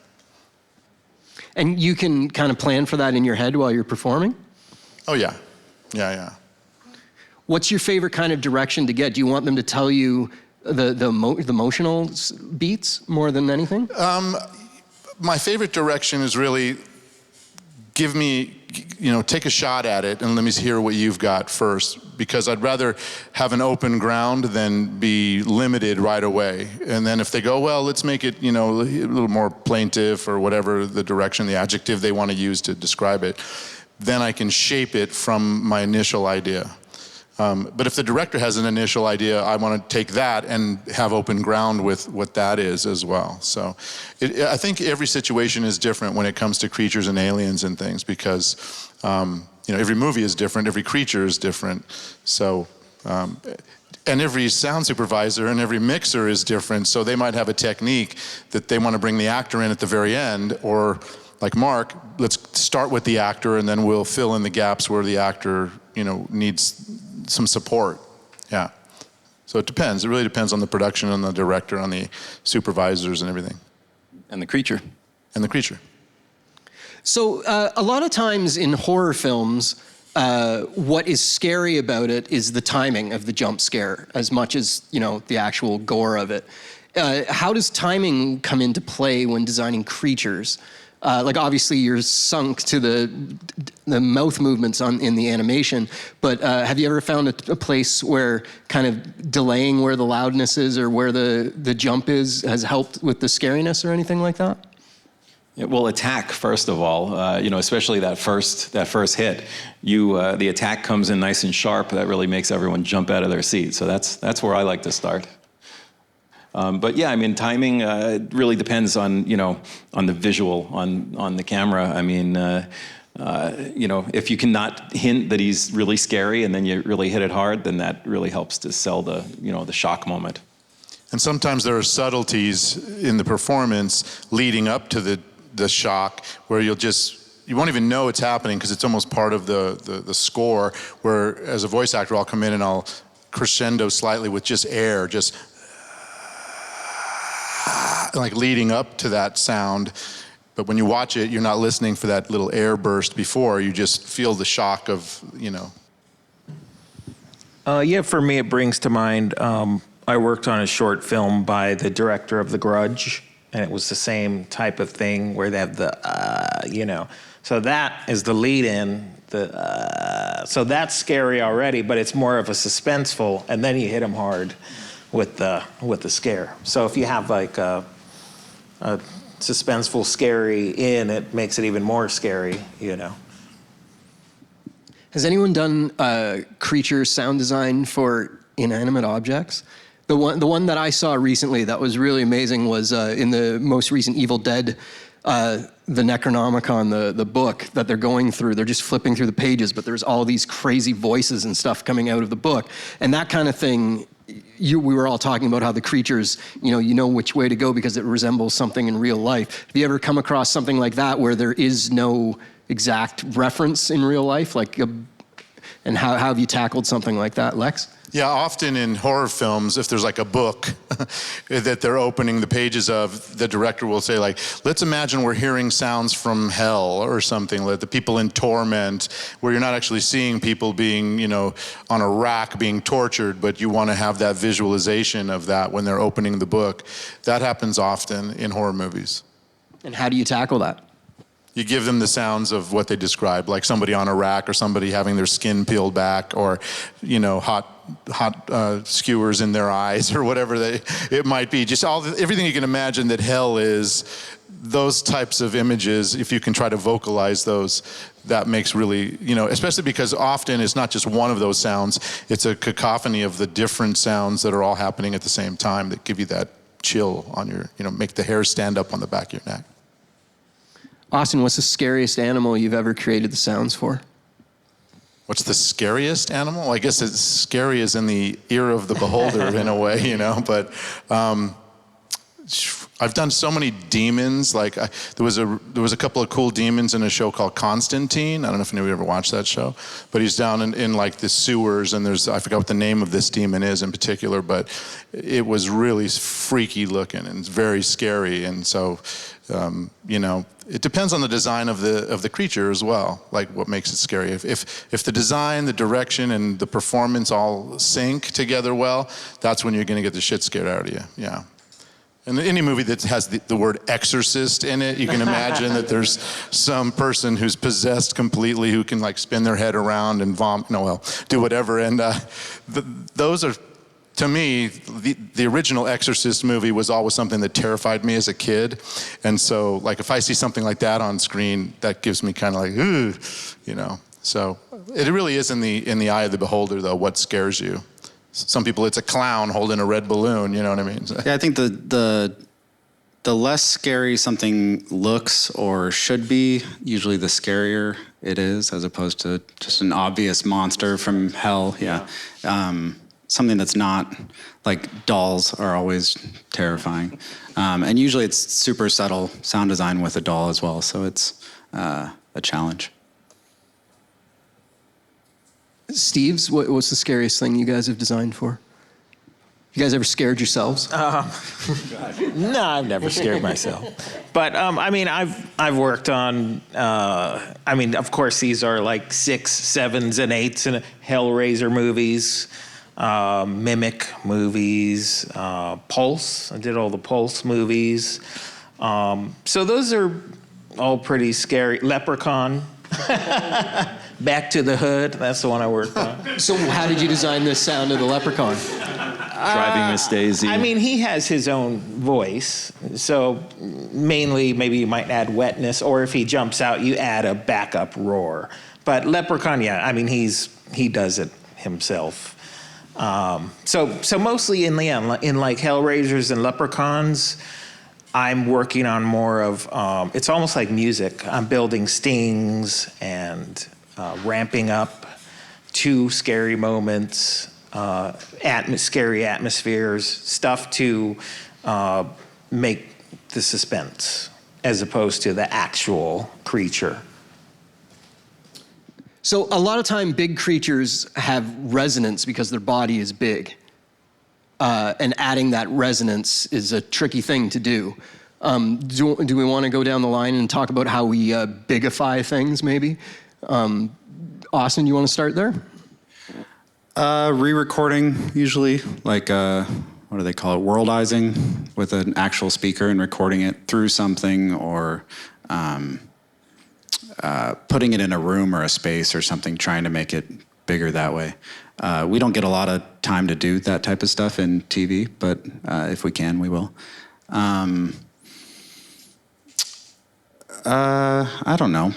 S1: And you can kind of plan for that in your head while you're performing?
S5: Oh yeah, yeah.
S1: What's your favorite kind of direction to get? Do you want them to tell you the emotional beats more than anything?
S5: My favorite direction is really give me, take a shot at it and let me hear what you've got first, because I'd rather have an open ground than be limited right away. And then if they go, well, let's make it, a little more plaintive or whatever the direction, the adjective they want to use to describe it, then I can shape it from my initial idea. But if the director has an initial idea, I want to take that and have open ground with what that is as well. So I think every situation is different when it comes to creatures and aliens and things, because every movie is different, every creature is different. So, and every sound supervisor and every mixer is different. So they might have a technique that they want to bring the actor in at the very end, or like Mark, let's start with the actor and then we'll fill in the gaps where the actor, needs some support. Yeah. So it depends. It really depends on the production, on the director, on the supervisors and everything.
S3: And the creature.
S5: And the creature.
S1: So a lot of times in horror films, what is scary about it is the timing of the jump scare as much as, the actual gore of it. How does timing come into play when designing creatures? Like obviously you're sunk to the mouth movements in the animation, but have you ever found a place where kind of delaying where the loudness is or where the jump is has helped with the scariness or anything like that?
S3: Yeah, well, attack first of all, especially that first hit. The attack comes in nice and sharp. That really makes everyone jump out of their seat. So that's where I like to start. But yeah, I mean, timing really depends on, on the visual, on the camera. I mean, if you cannot hint that he's really scary and then you really hit it hard, then that really helps to sell the, the shock moment.
S5: And sometimes there are subtleties in the performance leading up to the shock where you won't even know it's happening because it's almost part of the score, where as a voice actor I'll come in and I'll crescendo slightly with just air, just like leading up to that sound. But when you watch it, you're not listening for that little air burst before, you just feel the shock of,
S6: Yeah, for me, it brings to mind, I worked on a short film by the director of The Grudge, and it was the same type of thing where they have the, So that is the lead-in. So that's scary already, but it's more of a suspenseful, and then you hit them hard with the scare. So if you have like a suspenseful, scary it makes it even more scary,
S1: Has anyone done creature sound design for inanimate objects? The one that I saw recently that was really amazing was in the most recent Evil Dead, the Necronomicon, the book that they're going through. They're just flipping through the pages, but there's all these crazy voices and stuff coming out of the book. And that kind of thing, we were all talking about how the creatures, you know which way to go because it resembles something in real life. Have you ever come across something like that where there is no exact reference in real life? And how have you tackled something like that, Lex?
S5: Yeah, often in horror films, if there's like a book that they're opening the pages of, the director will say like, let's imagine we're hearing sounds from hell or something, like the people in torment, where you're not actually seeing people being, on a rack being tortured, but you want to have that visualization of that when they're opening the book. That happens often in horror movies.
S1: And how do you tackle that?
S5: You give them the sounds of what they describe, like somebody on a rack or somebody having their skin peeled back or, hot skewers in their eyes or whatever it might be. Just everything you can imagine that hell is, those types of images, if you can try to vocalize those, that makes really, especially because often it's not just one of those sounds, it's a cacophony of the different sounds that are all happening at the same time that give you that chill on your, make the hair stand up on the back of your neck.
S1: Austin, what's the scariest animal you've ever created the sounds for?
S5: What's the scariest animal? I guess it's scary as in the ear of the beholder in a way, but I've done so many demons. Like there was a couple of cool demons in a show called Constantine. I don't know if anybody ever watched that show, but he's down in like the sewers, and I forgot what the name of this demon is in particular, but it was really freaky looking and very scary. And so, it depends on the design of the creature as well, like what makes it scary. If the design, the direction, and the performance all sync together well, that's when you're going to get the shit scared out of you. Yeah. And any movie that has the word exorcist in it, you can imagine that there's some person who's possessed completely who can like spin their head around and vomit, do whatever. And those are, to me, the original Exorcist movie was always something that terrified me as a kid. And so like if I see something like that on screen, that gives me kind of like, ooh, So it really is in the eye of the beholder though, what scares you. Some people, it's a clown holding a red balloon, you know what I mean?
S4: Yeah, I think the less scary something looks or should be, usually the scarier it is, as opposed to just an obvious monster from hell. Yeah. Something that's not, like dolls are always terrifying. And usually it's super subtle sound design with a doll as well, so it's a challenge.
S1: Steve's, what's the scariest thing you guys have designed for? You guys ever scared yourselves?
S6: No, I've never scared myself. But I've worked on. Of course, these are like 6s, 7s, and 8s, and Hellraiser movies, Mimic movies, Pulse. I did all the Pulse movies. So those are all pretty scary. Leprechaun. Back to the Hood. That's the one I worked on.
S1: So how did you design the sound of the leprechaun?
S3: Driving Miss Daisy.
S6: He has his own voice. So mainly, maybe you might add wetness, or if he jumps out, you add a backup roar. But Leprechaun, yeah, he does it himself. So mostly in like Hellraisers and Leprechauns, I'm working on more of, it's almost like music. I'm building stings and ramping up to scary moments, scary atmospheres, stuff to make the suspense as opposed to the actual creature.
S1: So a lot of time, big creatures have resonance because their body is big. And adding that resonance is a tricky thing to do. Do we want to go down the line and talk about how we bigify things, maybe? Austin, you want to start there?
S4: Re-recording, usually, like, what do they call it, worldizing with an actual speaker and recording it through something, or putting it in a room or a space or something, trying to make it bigger that way. We don't get a lot of time to do that type of stuff in TV, but if we can, we will. I don't know.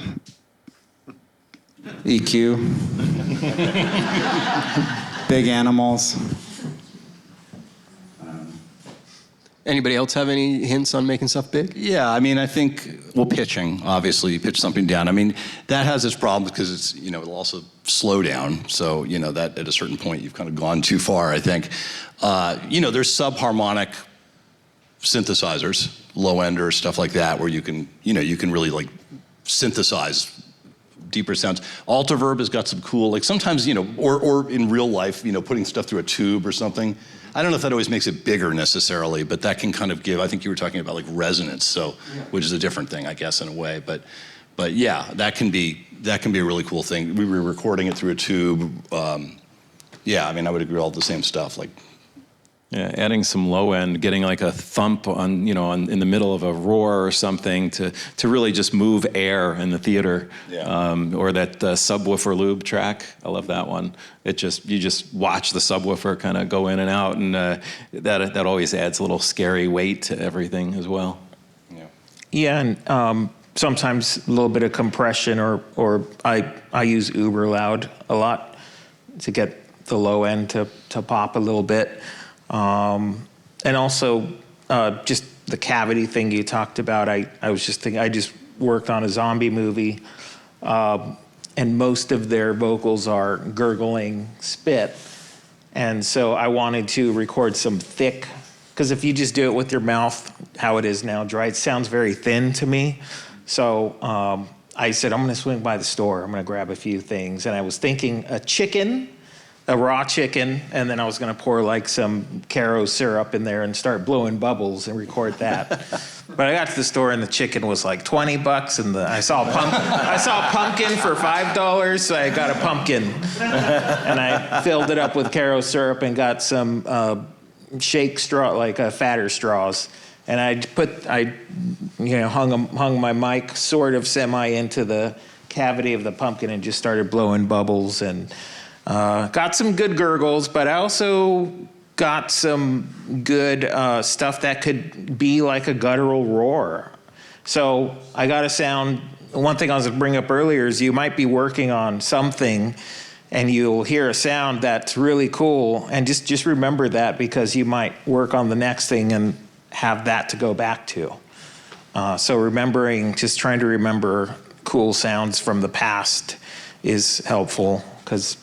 S4: EQ. Big animals.
S1: Anybody else have any hints on making stuff big?
S2: Yeah, I mean, I think, well, pitching, obviously, you pitch something down. I mean, that has its problems because it's, it'll also slow down. So, that at a certain point, you've kind of gone too far, I think. There's subharmonic synthesizers, low end or stuff like that, where you can really like synthesize deeper sounds. Altiverb has got some cool, like sometimes, or in real life, putting stuff through a tube or something. I don't know if that always makes it bigger necessarily, but that can kind of give, I think you were talking about like resonance, so, which is a different thing, I guess, in a way. But yeah, that can be a really cool thing. We were recording it through a tube. Yeah, I mean, I would agree with all the same stuff, like.
S3: Yeah, adding some low end, getting like a thump in the middle of a roar or something to really just move air in the theater.
S2: Yeah.
S3: Or that subwoofer lube track. I love that one. You just watch the subwoofer kind of go in and out, and that always adds a little scary weight to everything as well.
S2: Yeah.
S6: Yeah, and sometimes a little bit of compression, or I use uber loud a lot to get the low end to pop a little bit. And also, just the cavity thing you talked about. I was just thinking, I just worked on a zombie movie, and most of their vocals are gurgling spit. And so I wanted to record some thick, because if you just do it with your mouth, how it is now, dry, it sounds very thin to me. So I said, I'm going to swing by the store. I'm going to grab a few things. And I was thinking a raw chicken, and then I was going to pour like some Caro syrup in there and start blowing bubbles and record that. But I got to the store and the chicken was like $20, and I saw a pumpkin for $5, so I got a pumpkin, and I filled it up with Caro syrup and got some shake straw, like fatter straws, and I hung my mic sort of semi into the cavity of the pumpkin and just started blowing bubbles and. Got some good gurgles, but I also got some good stuff that could be like a guttural roar. So I got a sound. One thing I was going to bring up earlier is you might be working on something and you'll hear a sound that's really cool, and just remember that, because you might work on the next thing and have that to go back to. So just trying to remember cool sounds from the past is helpful, because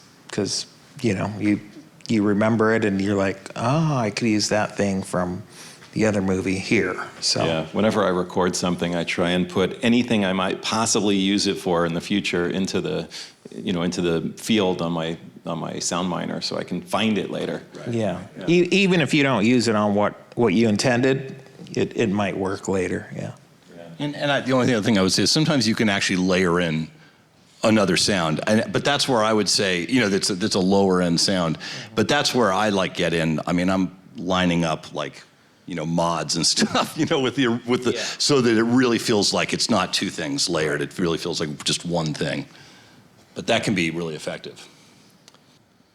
S6: you remember it and you're like, oh, I could use that thing from the other movie here. So
S3: yeah, whenever I record something, I try and put anything I might possibly use it for in the future into the field on my sound miner, so I can find it later.
S6: Right. Yeah. Even if you don't use it on what you intended, it might work later. Yeah.
S2: And the only other thing I would say is sometimes you can actually layer in another sound, but that's where I would say, that's a lower end sound, but that's where I like get in. I mean, I'm lining up like, mods and stuff, so that it really feels like it's not two things layered. It really feels like just one thing, but that can be really effective.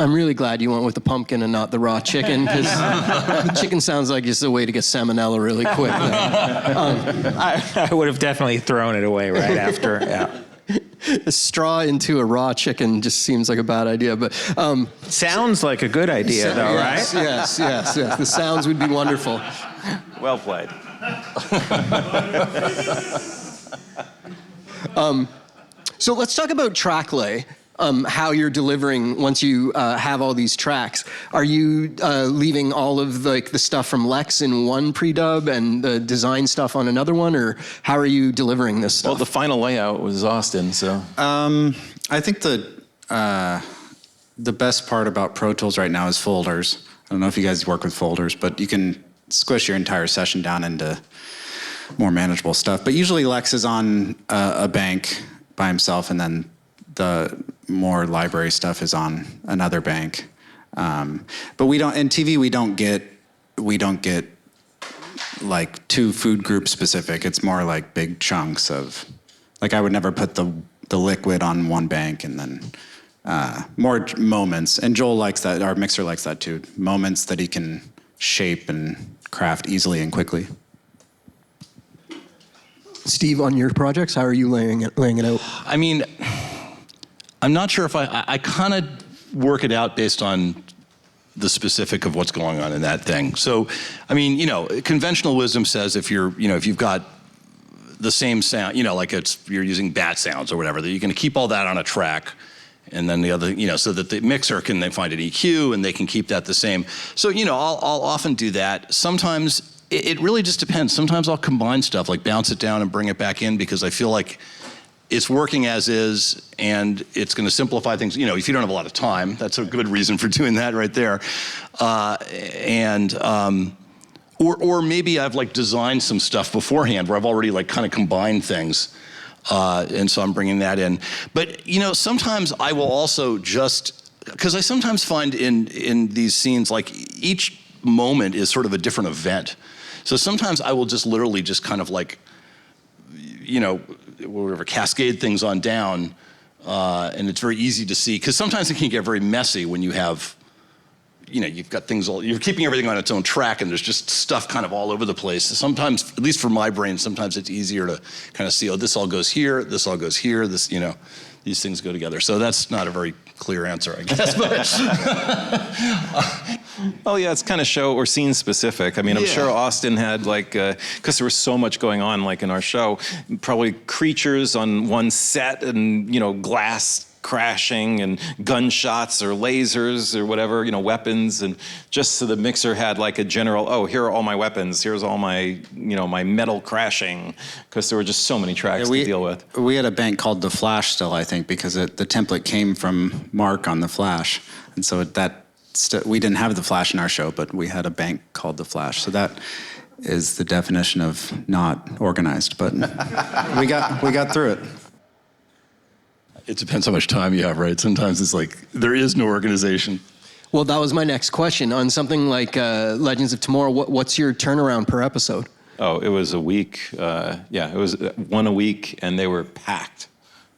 S1: I'm really glad you went with the pumpkin and not the raw chicken, because chicken sounds like just a way to get salmonella really quick.
S6: I would have definitely thrown it away right after. Yeah.
S1: A straw into a raw chicken just seems like a bad idea, but
S6: Sounds like a good idea, though,
S1: yes,
S6: right?
S1: yes. The sounds would be wonderful.
S3: Well played.
S1: So let's talk about track lay. How you're delivering once you have all these tracks. Are you leaving all of the stuff from Lex in one pre-dub and the design stuff on another one, or how are you delivering this stuff?
S3: Well, the final layout was Austin, so.
S4: I think the best part about Pro Tools right now is folders. I don't know if you guys work with folders, but you can squish your entire session down into more manageable stuff. But usually Lex is on a bank by himself, and then the more library stuff is on another bank. But we don't, in TV, we don't get like too food group specific. It's more like big chunks of, like I would never put the liquid on one bank, and then more moments. And Joel likes that, our mixer likes that too. Moments that he can shape and craft easily and quickly.
S1: Steve, on your projects, how are you laying it out?
S2: I mean, I'm not sure if I kind of work it out based on the specific of what's going on in that thing. So, I mean, conventional wisdom says if you've got the same sound, like you're using bat sounds or whatever, that you're going to keep all that on a track, and then the other, so that the mixer can then find an EQ and they can keep that the same. So, I'll often do that. Sometimes it really just depends. Sometimes I'll combine stuff, like bounce it down and bring it back in, because I feel like it's working as is, and it's going to simplify things. If you don't have a lot of time, that's a good reason for doing that right there. Or maybe I've like designed some stuff beforehand where I've already like kind of combined things, and so I'm bringing that in. But sometimes I will also because I sometimes find in these scenes, like each moment is sort of a different event. So sometimes I will just literally just kind of like, whatever, cascade things on down, and it's very easy to see, because sometimes it can get very messy when you have, you've got things you're keeping everything on its own track, and there's just stuff kind of all over the place. Sometimes, at least for my brain, sometimes it's easier to kind of see, this all goes here, this all goes here, these things go together. So that's not a very clear answer, I guess.
S3: Oh yeah, it's kind of show or scene specific. I mean, I'm sure Austin had because there was so much going on, like in our show, probably creatures on one set, and glass crashing and gunshots or lasers or whatever, weapons, and just so the mixer had like a general, here are all my weapons, here's all my, my metal crashing, because there were just so many tracks to deal with.
S4: We had a bank called The Flash still, I think, because the template came from Mark on The Flash, and so we didn't have The Flash in our show, but we had a bank called The Flash, so that is the definition of not organized, but we got through it.
S2: It depends how much time you have, right? Sometimes it's like there is no organization.
S1: Well, that was my next question. On something like Legends of Tomorrow, what's your turnaround per episode?
S3: Oh, it was a week. It was one a week, and they were packed.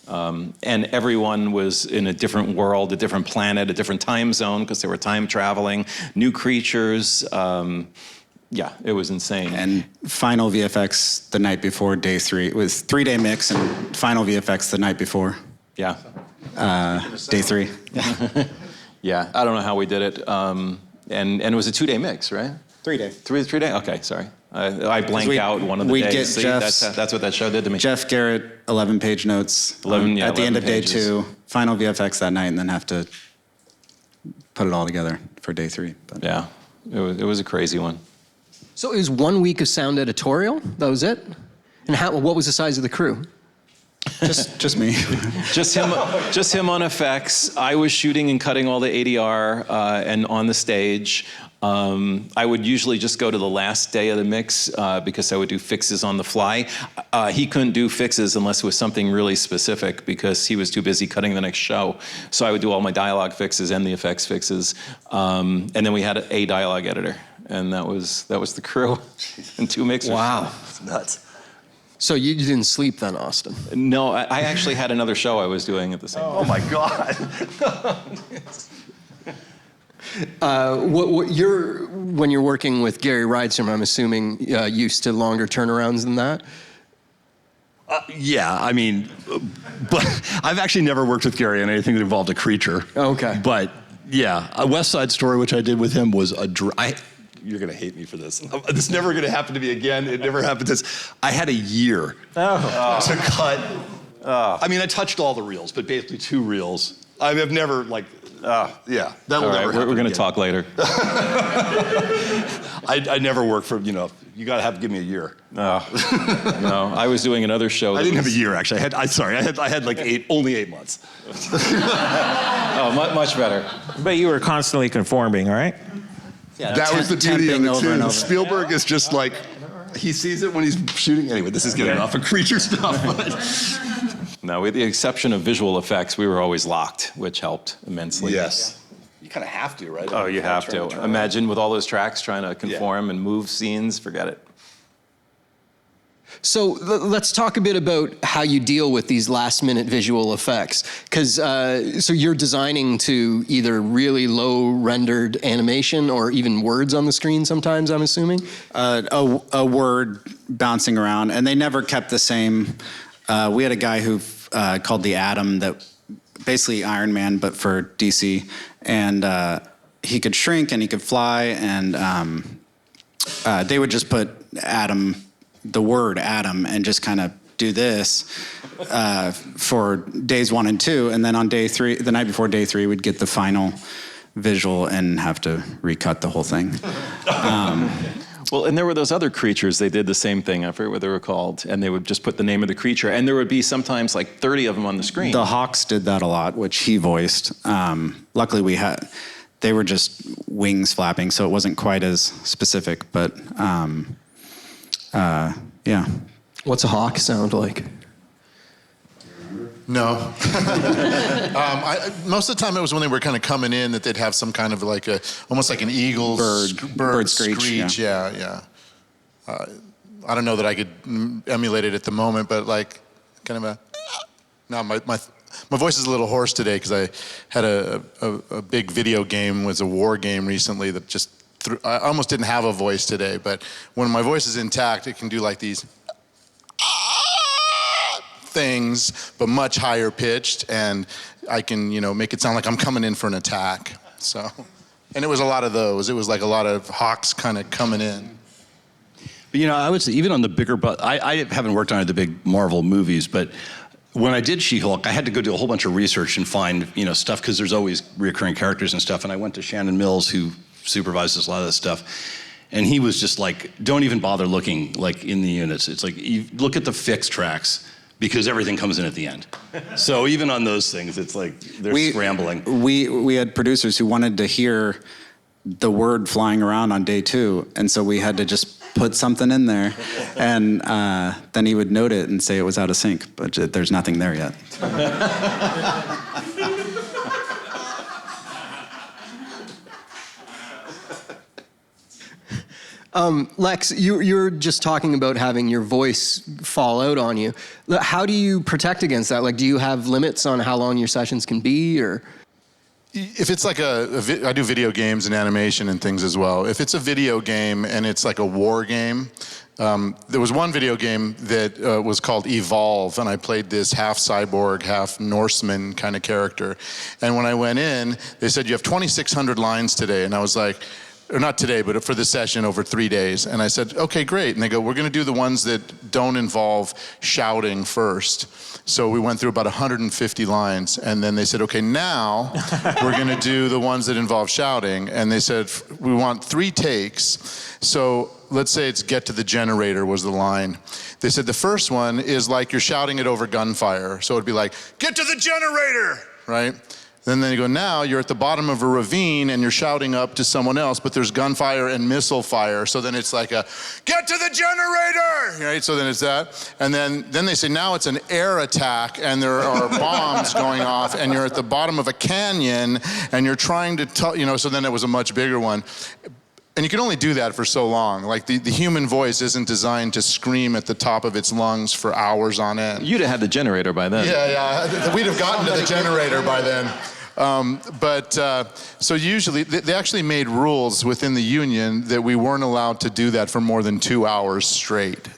S3: And everyone was in a different world, a different planet, a different time zone, because they were time traveling, new creatures. It was insane.
S4: And final VFX the night before day 3. It was 3-day mix and final VFX the night before.
S3: Yeah.
S4: Day 3.
S3: Yeah, I don't know how we did it. And it was a 2-day mix, right?
S4: 3-day.
S3: 3-day? Okay, sorry. I blanked out one of the days. See, that's what that show did to me.
S4: Jeff Garrett, 11-page notes. At the end of day 2, final VFX that night, and then have to put it all together for day 3. But.
S3: Yeah, it was a crazy one.
S1: So it was 1 week of sound editorial? That was it? And what was the size of the crew?
S4: Just me.
S3: just him on effects. I was shooting and cutting all the ADR and on the stage. I would usually just go to the last day of the mix because I would do fixes on the fly. He couldn't do fixes unless it was something really specific, because he was too busy cutting the next show. So I would do all my dialogue fixes and the effects fixes. And then we had a dialogue editor, and that was the crew and 2 mixers.
S1: Wow.
S2: It's nuts.
S1: So you didn't sleep then, Austin?
S3: No, I actually had another show I was doing at the same time.
S2: Oh my God.
S1: When you're working with Gary Rydstrom, I'm assuming used to longer turnarounds than that?
S2: Yeah, I mean, but I've actually never worked with Gary on anything that involved a creature.
S1: Okay.
S2: But yeah, a West Side Story, which I did with him, was you're gonna hate me for this. This is never gonna happen to me again. It never happened. I had a year to cut. I mean, I touched all the reels, but basically 2 reels. I've never like. Yeah, that'll
S3: All right,
S2: never happen.
S3: we're going to
S2: again.
S3: talk later.
S2: I never worked for, you gotta give me a year.
S3: No, I was doing another show.
S2: I didn't have a year actually. I had like only 8 months.
S3: Oh, much better.
S6: But you were constantly conforming, right?
S4: Yeah,
S2: That was the beauty of
S4: temping
S2: it
S4: over and
S2: too.
S4: over.
S2: Spielberg is just like, he sees it when he's shooting. Anyway, this is getting off of creature stuff. But.
S3: No, with the exception of visual effects, we were always locked, which helped immensely.
S2: Yes. You kind of have to, right?
S3: Oh, you have to.
S2: Turn.
S3: Imagine with all those tracks trying to conform and move scenes, forget it.
S1: So let's talk a bit about how you deal with these last-minute visual effects. Because so you're designing to either really low-rendered animation or even words on the screen sometimes, I'm assuming?
S4: A word bouncing around, and they never kept the same. We had a guy who called the Atom, that basically Iron Man, but for DC, and he could shrink and he could fly, and they would just put Atom, the word Atom, and just kind of do this for days 1 and 2, and then on day 3, the night before day 3, we'd get the final visual and have to recut the whole thing.
S3: Well, and there were those other creatures, they did the same thing, I forget what they were called, and they would just put the name of the creature, and there would be sometimes like 30 of them on the screen.
S4: The Hawks did that a lot, which he voiced. Luckily, they were just wings flapping, so it wasn't quite as specific, but yeah.
S1: What's a hawk sound like?
S5: No. Most of the time it was when they were kind of coming in that they'd have some kind of like almost like an eagle's bird
S4: screech,
S5: Yeah. I don't know that I could emulate it at the moment, but like kind of no, my voice is a little hoarse today because I had a big video game, was a war game recently that just I almost didn't have a voice today, but when my voice is intact, it can do like these things, but much higher pitched, and I can, make it sound like I'm coming in for an attack. So, and it was a lot of those. It was like a lot of hawks kind of coming in.
S2: But I would say even on the bigger, I haven't worked on any of the big Marvel movies, but when I did She-Hulk, I had to go do a whole bunch of research and find, stuff, because there's always recurring characters and stuff. And I went to Shannon Mills, who supervises a lot of this stuff. And he was just like, don't even bother looking like in the units. It's like, you look at the fixed tracks, because everything comes in at the end. So even on those things, it's like they're scrambling.
S4: We had producers who wanted to hear the word flying around on day 2, and so we had to just put something in there, and then he would note it and say it was out of sync, but there's nothing there yet.
S1: Lex, you're just talking about having your voice fall out on you. How do you protect against that? Like, do you have limits on how long your sessions can be, or?
S5: If it's like I do video games and animation and things as well. If it's a video game and it's like a war game, there was one video game that was called Evolve, and I played this half cyborg, half Norseman kind of character. And when I went in, they said, you have 2,600 lines today. And I was like, or not today, but for the session over 3 days. And I said, okay, great. And they go, we're gonna do the ones that don't involve shouting first. So we went through about 150 lines, and then they said, okay, now we're gonna do the ones that involve shouting. And they said, we want 3 takes. So let's say it's get to the generator was the line. They said the first one is like you're shouting it over gunfire. So it'd be like, get to the generator, right? Then they go, now you're at the bottom of a ravine and you're shouting up to someone else, but there's gunfire and missile fire. So then it's like a, get to the generator, right? So then it's that. And then they say, now it's an air attack and there are bombs going off and you're at the bottom of a canyon and you're trying to, so then it was a much bigger one. And you can only do that for so long. Like the human voice isn't designed to scream at the top of its lungs for hours on end.
S3: You'd have had the generator by then.
S5: Yeah, we'd have gotten to the generator by then. So usually, they actually made rules within the union that we weren't allowed to do that for more than 2 hours straight.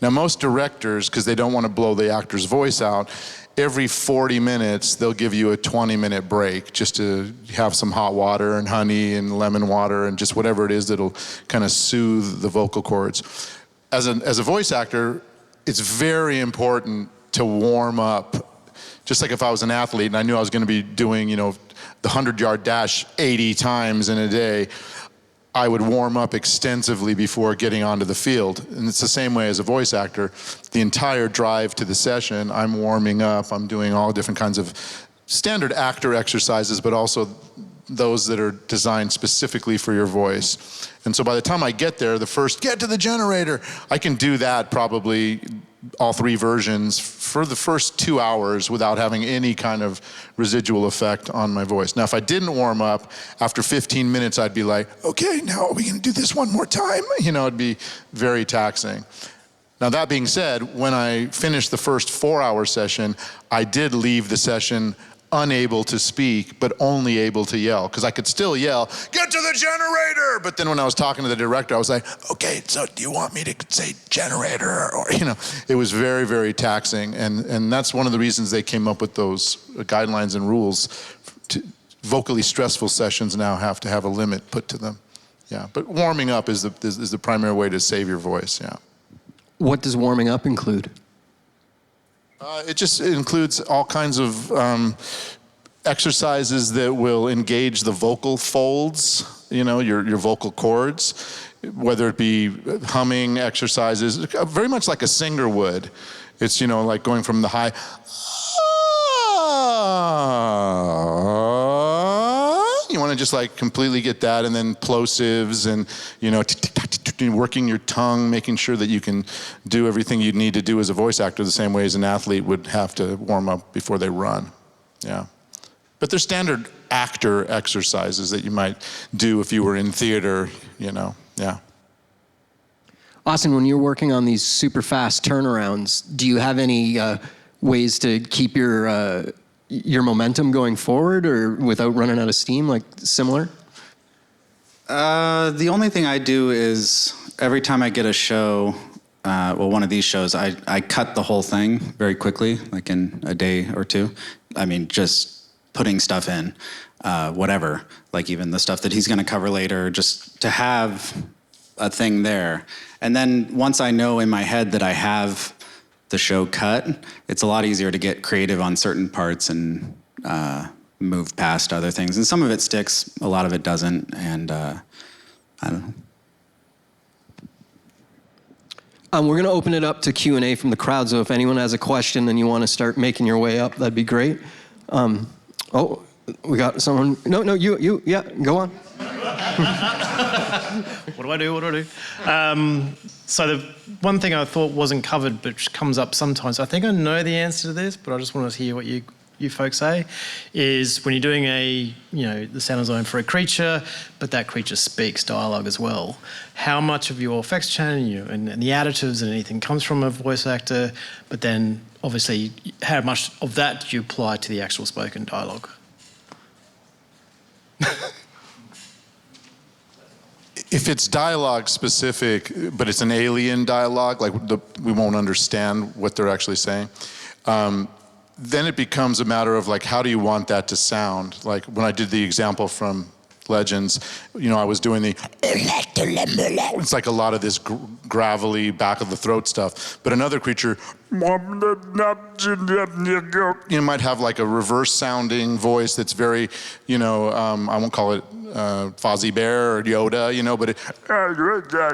S5: Now, most directors, because they don't want to blow the actor's voice out, every 40 minutes, they'll give you a 20-minute break just to have some hot water and honey and lemon water and just whatever it is that'll kind of soothe the vocal cords. As a voice actor, it's very important to warm up. Just like if I was an athlete and I knew I was going to be doing, the 100-yard dash 80 times in a day, I would warm up extensively before getting onto the field. And it's the same way as a voice actor. The entire drive to the session, I'm warming up. I'm doing all different kinds of standard actor exercises, but also those that are designed specifically for your voice. And so by the time I get there, the first, get to the generator, I can do that probably all 3 versions for the first 2 hours without having any kind of residual effect on my voice. Now, if I didn't warm up, after 15 minutes, I'd be like, okay, now are we gonna do this one more time? It'd be very taxing. Now, that being said, when I finished the first 4-hour session, I did leave the session unable to speak, but only able to yell, because I could still yell, get to the generator! But then when I was talking to the director, I was like, okay, so do you want me to say generator? Or, it was very, very taxing. And that's one of the reasons they came up with those guidelines and rules. Vocally stressful sessions now have to have a limit put to them. Yeah, but warming up is the primary way to save your voice, yeah.
S1: What does warming up include?
S5: It includes all kinds of exercises that will engage the vocal folds, your vocal cords, whether it be humming exercises, very much like a singer would. It's, like going from the high, you want to just like completely get that, and then plosives and, working your tongue, making sure that you can do everything you'd need to do as a voice actor the same way as an athlete would have to warm up before they run. Yeah. But there's standard actor exercises that you might do if you were in theater, yeah.
S1: Austin, when you're working on these super fast turnarounds, do you have any ways to keep your momentum going forward, or without running out of steam, like similar?
S4: The only thing I do is every time I get a show, one of these shows, I cut the whole thing very quickly, like in a day or 2. I mean, just putting stuff in, whatever, like even the stuff that he's going to cover later, just to have a thing there. And then once I know in my head that I have the show cut, it's a lot easier to get creative on certain parts and move past other things. And some of it sticks, a lot of it doesn't, and I don't know.
S1: We're going to open it up to Q&A from the crowd, so if anyone has a question and you want to start making your way up, that'd be great. We got someone. No, you, yeah, go on.
S7: What do I do? So the one thing I thought wasn't covered, which comes up sometimes, I think I know the answer to this, but I just want to hear what you folks say, is when you're doing the sound design for a creature, but that creature speaks dialogue as well, how much of your effects chain and the additives and anything comes from a voice actor, but then obviously how much of that do you apply to the actual spoken dialogue?
S5: If it's dialogue specific, but it's an alien dialogue, like we won't understand what they're actually saying, then it becomes a matter of like, how do you want that to sound? Like when I did the example from Legends, I was doing it's like a lot of this gravelly back of the throat stuff. But another creature, might have like a reverse sounding voice that's very, I won't call it Fozzie Bear or Yoda, but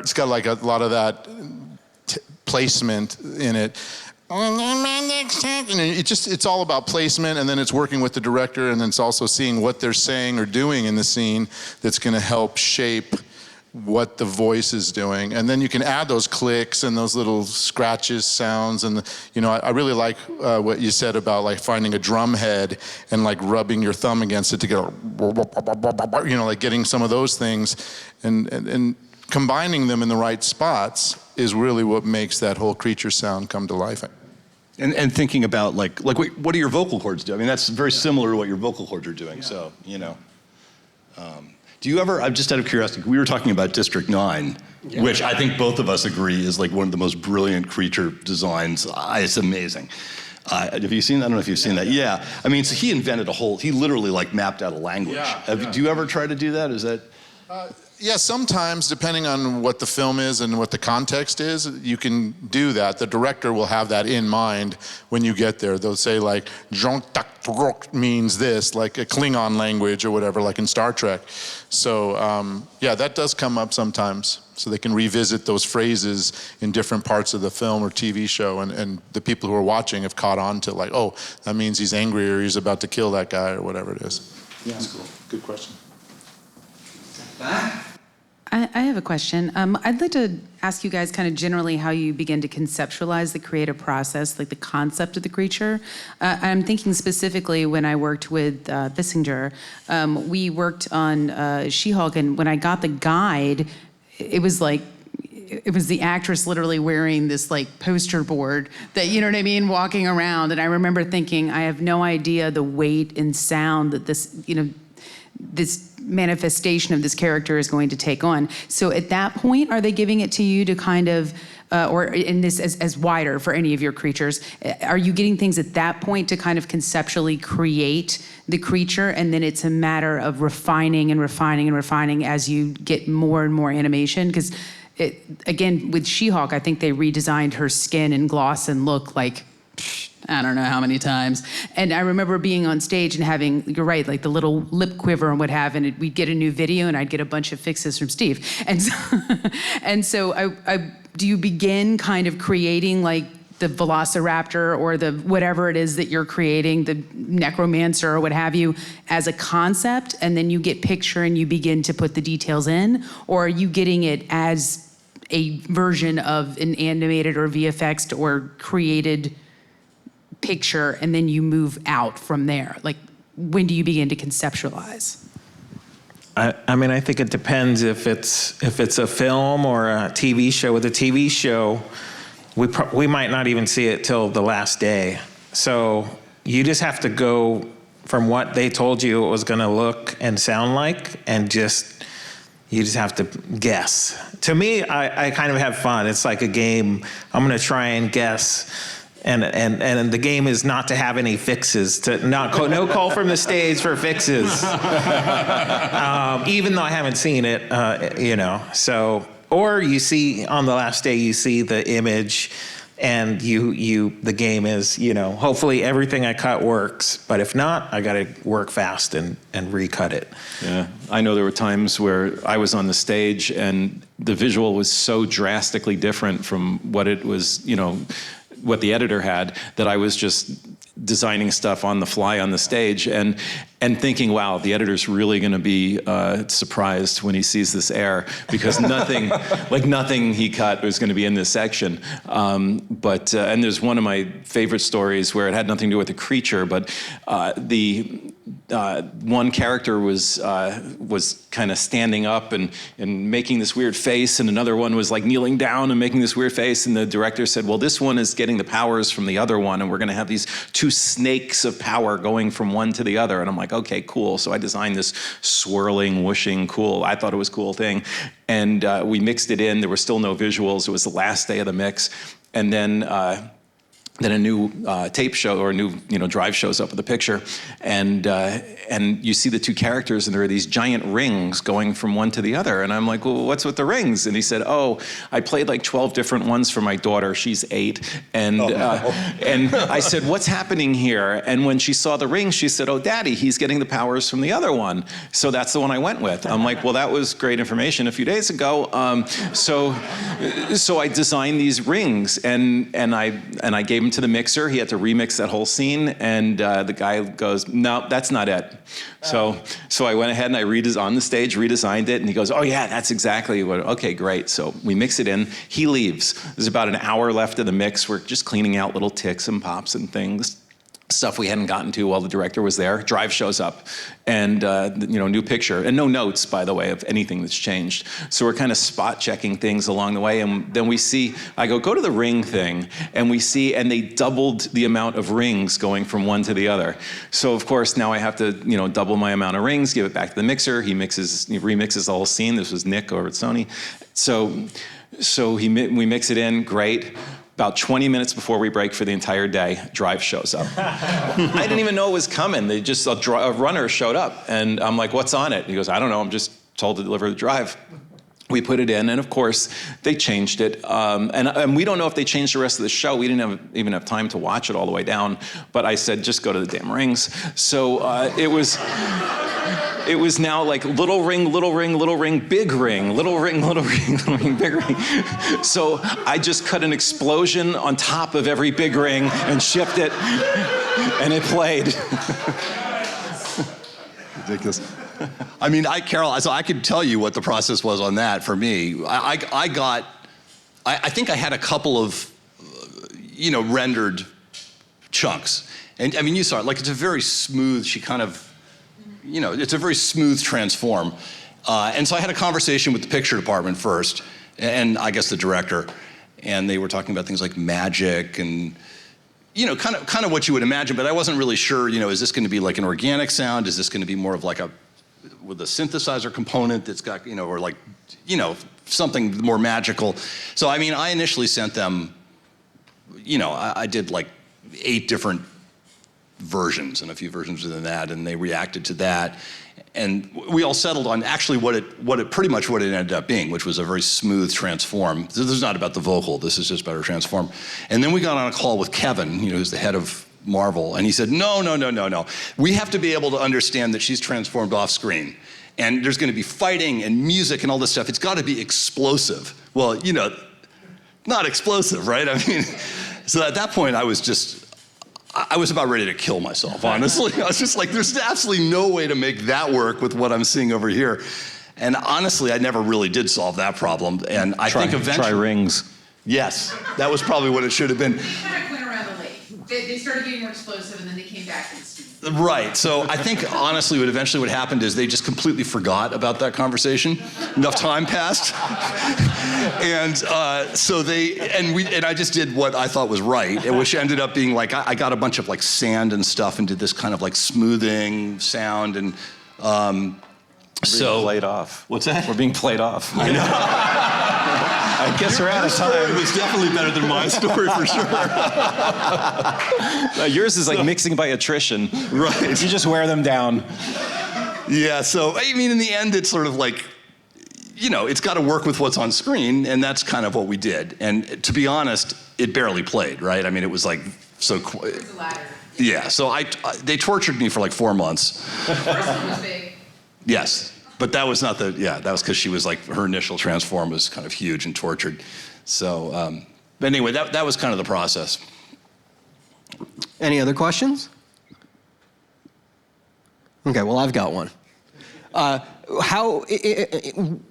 S5: it's got like a lot of that placement in it. It's all about placement, and then it's working with the director, and then it's also seeing what they're saying or doing in the scene that's going to help shape what the voice is doing. And then you can add those clicks and those little scratches, sounds, and I really like what you said about like finding a drum head and like rubbing your thumb against it to get like getting some of those things and combining them in the right spots is really what makes that whole creature sound come to life.
S2: And thinking about like what do your vocal cords do? I mean, that's very similar to what your vocal cords are doing. Yeah. So, do Do you ever, I'm just out of curiosity, we were talking about District 9, which I think both of us agree is like one of the most brilliant creature designs. It's amazing. Have you seen that? I don't know if you've seen that. Yeah. I mean, so he invented he literally like mapped out a language. Do you ever try to do that? Is that?
S5: Yeah, sometimes, depending on what the film is and what the context is, you can do that. The director will have that in mind when you get there. They'll say like, Jean Tak Trok means this, like a Klingon language or whatever, like in Star Trek. So, yeah, that does come up sometimes. So they can revisit those phrases in different parts of the film or TV show, and the people who are watching have caught on to like, oh, that means he's angry or he's about to kill that guy or whatever it is. Yeah, that's cool. Good question.
S8: I have a question. I'd like to ask you guys kind of generally how you begin to conceptualize the creative process, like the concept of the creature. I'm thinking specifically when I worked with Bissinger, we worked on She-Hulk, and when I got the guide, it was the actress literally wearing this like poster board that, you know what I mean, walking around. And I remember thinking, I have no idea the weight and sound that this manifestation of this character is going to take on. So at that point, are they giving it to you to kind of, or in this as wider for any of your creatures, are you getting things at that point to kind of conceptually create the creature, and then it's a matter of refining and refining and refining as you get more and more animation? Because again, with She-Hulk, I think they redesigned her skin and gloss and look like, I don't know how many times. And I remember being on stage and having, you're right, like the little lip quiver and what have, and we'd get a new video and I'd get a bunch of fixes from Steve. And so, I do you begin kind of creating like the Velociraptor or the whatever it is that you're creating, the Necromancer or what have you, as a concept, and then you get picture and you begin to put the details in? Or are you getting it as a version of an animated or VFX or created picture, and then you move out from there? Like, when do you begin to conceptualize?
S6: I mean, I think it depends if it's a film or a TV show. With a TV show, we might not even see it till the last day. So you just have to go from what they told you it was going to look and sound like, and you just have to guess. To me, I kind of have fun. It's like a game. I'm going to try and guess. And the game is not to have any fixes, no call from the stage for fixes, even though I haven't seen it, So, or you see on the last day, you see the image, and the game is, hopefully everything I cut works, but if not, I got to work fast and recut it.
S3: Yeah, I know there were times where I was on the stage and the visual was so drastically different from what it was, what the editor had, that I was just designing stuff on the fly on the stage and thinking, wow, the editor's really going to be surprised when he sees this air, because nothing he cut was going to be in this section. But there's one of my favorite stories where it had nothing to do with the creature, but the one character was kind of standing up and making this weird face, and another one was like kneeling down and making this weird face, and the director said, well, this one is getting the powers from the other one, and we're going to have these two snakes of power going from one to the other. And I'm like, okay, cool. So I designed this swirling, whooshing, cool, I thought it was a cool thing, and we mixed it in. There were still no visuals. It was the last day of the mix, and then a new tape show or a new drive shows up with a picture, and you see the two characters, and there are these giant rings going from one to the other, and I'm like, well, what's with the rings? And he said, oh, I played like 12 different ones for my daughter. She's 8, and and I said, what's happening here? And when she saw the rings, she said, oh, Daddy, he's getting the powers from the other one. So that's the one I went with. I'm like, well, that was great information a few days ago. So I designed these rings, and I gave him to the mixer. He had to remix that whole scene, and the guy goes, no, that's not it. So I went ahead and I on the stage redesigned it, and he goes, oh yeah, that's exactly what. Okay, great. So we mix it in. He leaves. There's about an hour left of the mix. We're just cleaning out little ticks and pops and things. stuff we hadn't gotten to while the director was there. Drive shows up, and new picture, and no notes, by the way, of anything that's changed. So we're kind of spot checking things along the way, and then we see, I go to the ring thing, and we see, and they doubled the amount of rings going from one to the other. So of course now I have to double my amount of rings, give it back to the mixer. He remixes the whole scene. This was Nick over at Sony. So we mix it in, great. About 20 minutes before we break for the entire day, Drive shows up. I didn't even know it was coming. A runner showed up, and I'm like, what's on it? He goes, I don't know, I'm just told to deliver the Drive. We put it in, and of course, they changed it. And we don't know if they changed the rest of the show. We didn't even have time to watch it all the way down. But I said, just go to the damn rings. So it was now like little ring, little ring, little ring, big ring, little ring, little ring, little ring, big ring. So I just cut an explosion on top of every big ring and shipped it, and it played.
S2: Ridiculous. I mean, Carol, so I could tell you what the process was on that for me. I think I had a couple of, rendered chunks. And I mean, you saw it, like it's a very smooth, it's a very smooth transform. And so I had a conversation with the picture department first, and I guess the director, and they were talking about things like magic and, kind of what you would imagine, but I wasn't really sure, is this gonna be like an organic sound? Is this gonna be more of like with a synthesizer component that's got, or like, something more magical? So, I mean, I initially sent them, I did like 8 different versions and a few versions within that, and they reacted to that. And we all settled on actually what it pretty much what it ended up being, which was a very smooth transform. This is not about the vocal, this is just about a transform. And then we got on a call with Kevin, who's the head of Marvel, and he said, no. We have to be able to understand that she's transformed off screen. And there's gonna be fighting and music and all this stuff. It's gotta be explosive. Well, not explosive, right? I mean, so at that point I was about ready to kill myself, honestly. I was just like, there's absolutely no way to make that work with what I'm seeing over here. And honestly, I never really did solve that problem. And I think eventually—
S3: Try rings.
S2: Yes, that was probably what it should have been.
S8: They kind of went around the lake. They started getting more explosive, and then they came back and
S2: Right, so I think honestly what happened is they just completely forgot about that conversation. Enough time passed. And I just did what I thought was right, which ended up being like, I got a bunch of like sand and stuff and did this kind of like smoothing sound, and
S3: so played off.
S2: What's that?
S3: We're being played off.
S2: I know.
S3: I guess we're out of time.
S2: It was definitely better than my story for sure.
S3: Yours is like mixing by attrition.
S2: Right.
S3: You just wear them down.
S2: Yeah, so I mean, in the end, it's sort of like, it's got to work with what's on screen, and that's kind of what we did. And to be honest, it barely played, right? I mean, it was like so.
S8: it was a ladder.
S2: Yeah, so they tortured me for like 4 months.
S8: The first one was big.
S2: Yes. But that was not that was because she was like, her initial transform was kind of huge and tortured. So, but anyway, that was kind of the process.
S1: Any other questions? Okay, well, I've got one. How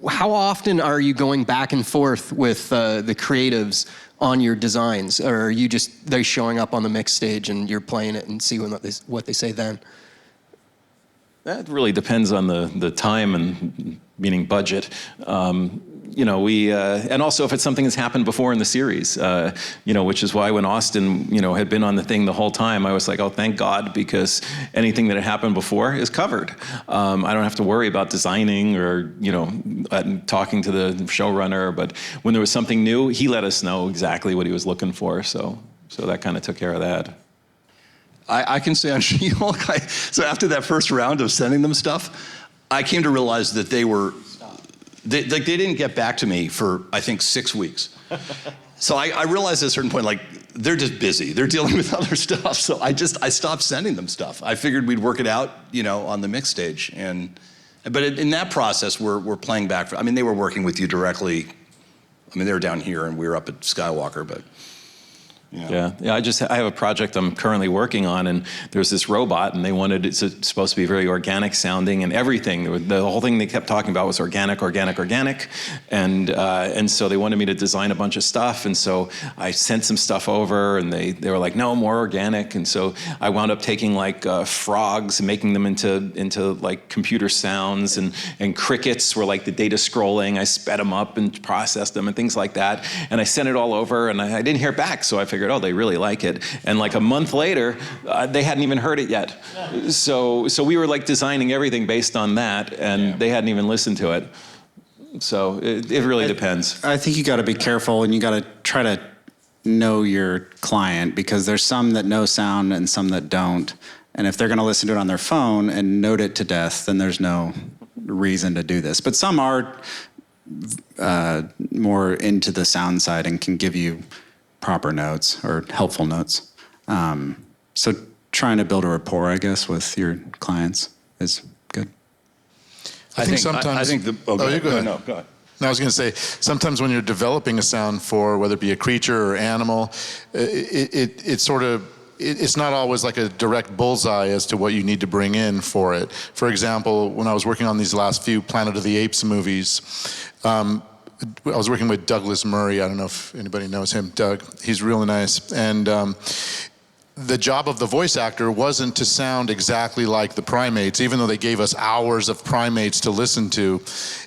S1: often are you going back and forth with the creatives on your designs? Or are you they showing up on the mix stage and you're playing it and see what they say then?
S3: That really depends on the time and meaning budget. And also if it's something that's happened before in the series, which is why when Austin, had been on the thing the whole time, I was like, oh, thank God, because anything that had happened before is covered. I don't have to worry about designing or, talking to the showrunner, but when there was something new, he let us know exactly what he was looking for, so that kind of took care of that.
S2: I can say on She-Hulk, so after that first round of sending them stuff, I came to realize that they didn't get back to me for, I think, 6 weeks. So I realized at a certain point, like, they're just busy. They're dealing with other stuff. So I stopped sending them stuff. I figured we'd work it out, on the mix stage. But in that process, we're playing back. They were working with you directly. They were down here and we were up at Skywalker, but
S3: Yeah. I have a project I'm currently working on, and there's this robot, and they wanted it's supposed to be very organic sounding and everything. The whole thing they kept talking about was organic, and so they wanted me to design a bunch of stuff, and so I sent some stuff over, and they were like, no, more organic, and so I wound up taking like frogs and making them into like computer sounds, and crickets were like the data scrolling. I sped them up and processed them and things like that, and I sent it all over, and I didn't hear back, so I figured, oh, they really like it. And like a month later, they hadn't even heard it yet. So we were like designing everything based on that, and they hadn't even listened to it. So it really depends.
S4: I think you got to be careful, and you got to try to know your client, because there's some that know sound and some that don't. And if they're going to listen to it on their phone and note it to death, then there's no reason to do this. But some are more into the sound side and can give you proper notes or helpful notes. So trying to build a rapport, I guess, with your clients is good.
S5: I think sometimes.
S2: you go ahead. No, go ahead.
S5: No, I was going to say, sometimes when you're developing a sound for whether it be a creature or animal, it's not always like a direct bullseye as to what you need to bring in for it. For example, when I was working on these last few Planet of the Apes movies, I was working with Douglas Murray. I don't know if anybody knows him. Doug, he's really nice. And the job of the voice actor wasn't to sound exactly like the primates, even though they gave us hours of primates to listen to.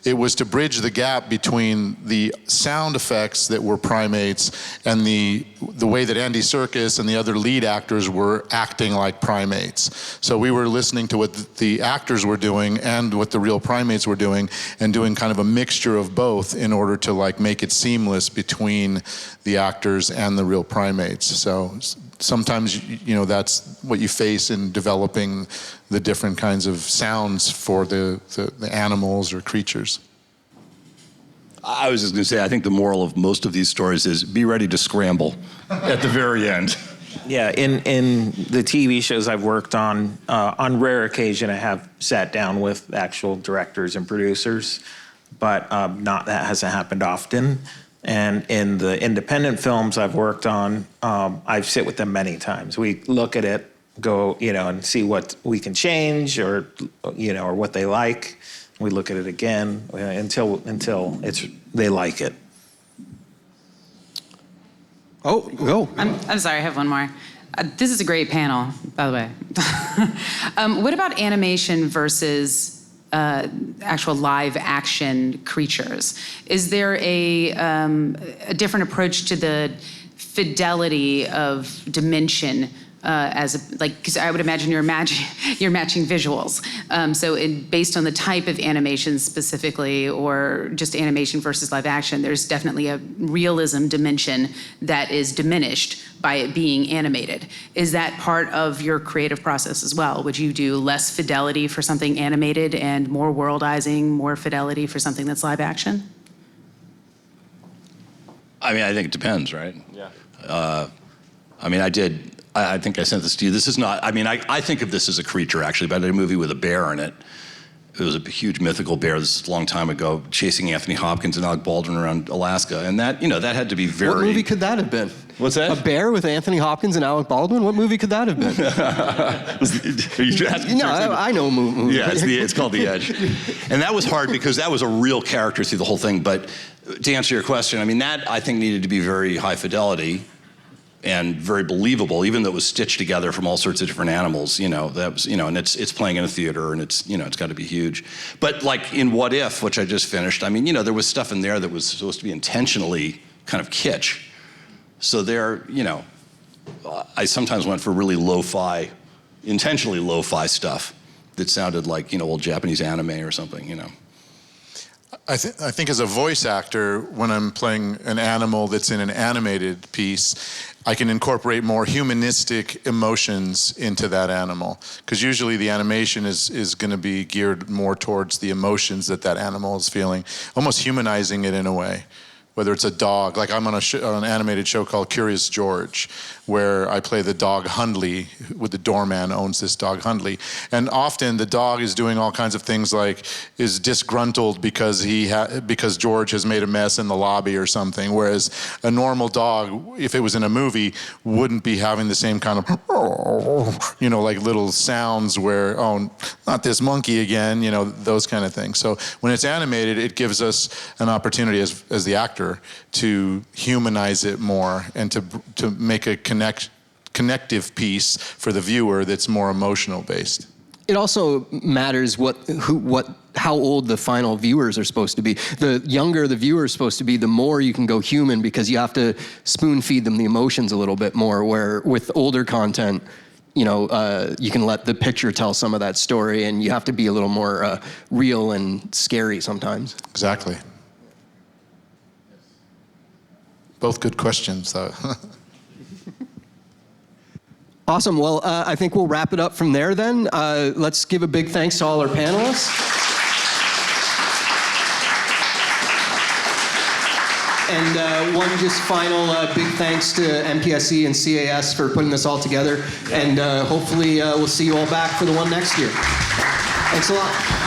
S5: It was to bridge the gap between the sound effects that were primates and the way that Andy Serkis and the other lead actors were acting like primates. So we were listening to what the actors were doing and what the real primates were doing, and doing kind of a mixture of both in order to like make it seamless between the actors and the real primates. So sometimes, that's what you face in developing the different kinds of sounds for the animals or creatures.
S2: I was just going to say, I think the moral of most of these stories is be ready to scramble at the very end.
S6: Yeah, in the TV shows I've worked on rare occasion, I have sat down with actual directors and producers, but that hasn't happened often. And in the independent films I've worked on, I've sit with them many times. We look at it, go, and see what we can change, or what they like. We look at it again until they like it.
S1: Oh, go.
S8: I'm sorry, I have one more. This is a great panel, by the way. What about animation versus actual live action creatures? Is there a different approach to the fidelity of dimension because I would imagine you're matching visuals. Based on the type of animation specifically, or just animation versus live action, there's definitely a realism dimension that is diminished by it being animated. Is that part of your creative process as well? Would you do less fidelity for something animated and more worldizing, more fidelity for something that's live action?
S2: I mean, I think it depends, right?
S3: Yeah.
S2: I think I sent this to you. This is not, I think of this as a creature, actually, but I did a movie with a bear in it. It was a huge mythical bear. This is a long time ago, chasing Anthony Hopkins and Alec Baldwin around Alaska. And that had to be very...
S1: What movie could that have been?
S2: What's that?
S1: A bear with Anthony Hopkins and Alec Baldwin? What movie could that have been?
S2: Are you asking?
S1: I know a movie.
S2: Yeah, it's called The Edge. And that was hard because that was a real character through the whole thing. But to answer your question, that I think needed to be very high fidelity and very believable, even though it was stitched together from all sorts of different animals. That was, and it's playing in a theater, and it's got to be huge. But like in What If, which I just finished, there was stuff in there that was supposed to be intentionally kind of kitsch. So I sometimes went for really intentionally lo-fi stuff that sounded like, old Japanese anime or something,
S5: I think as a voice actor, when I'm playing an animal that's in an animated piece, I can incorporate more humanistic emotions into that animal. Because usually the animation is going to be geared more towards the emotions that animal is feeling, almost humanizing it in a way, whether it's a dog. Like I'm on an animated show called Curious George, where I play the dog Hundley, with the doorman owns this dog Hundley. And often the dog is doing all kinds of things, like is disgruntled because because George has made a mess in the lobby or something, whereas a normal dog, if it was in a movie, wouldn't be having the same kind of, you know, like little sounds where, oh, not this monkey again, you know, those kind of things. So when it's animated, it gives us an opportunity as the actor to humanize it more and to make a connective piece for the viewer that's more emotional based.
S1: It also matters how old the final viewers are supposed to be. The younger the viewer is supposed to be, the more you can go human, because you have to spoon feed them the emotions a little bit more, where with older content, you know, you can let the picture tell some of that story, and you have to be a little more real and scary sometimes.
S5: Exactly. Both good questions, though.
S1: Awesome. Well, I think we'll wrap it up from there then. Let's give a big thanks to all our panelists. And one just final big thanks to MPSC and CAS for putting this all together. And hopefully we'll see you all back for the one next year. Thanks a lot.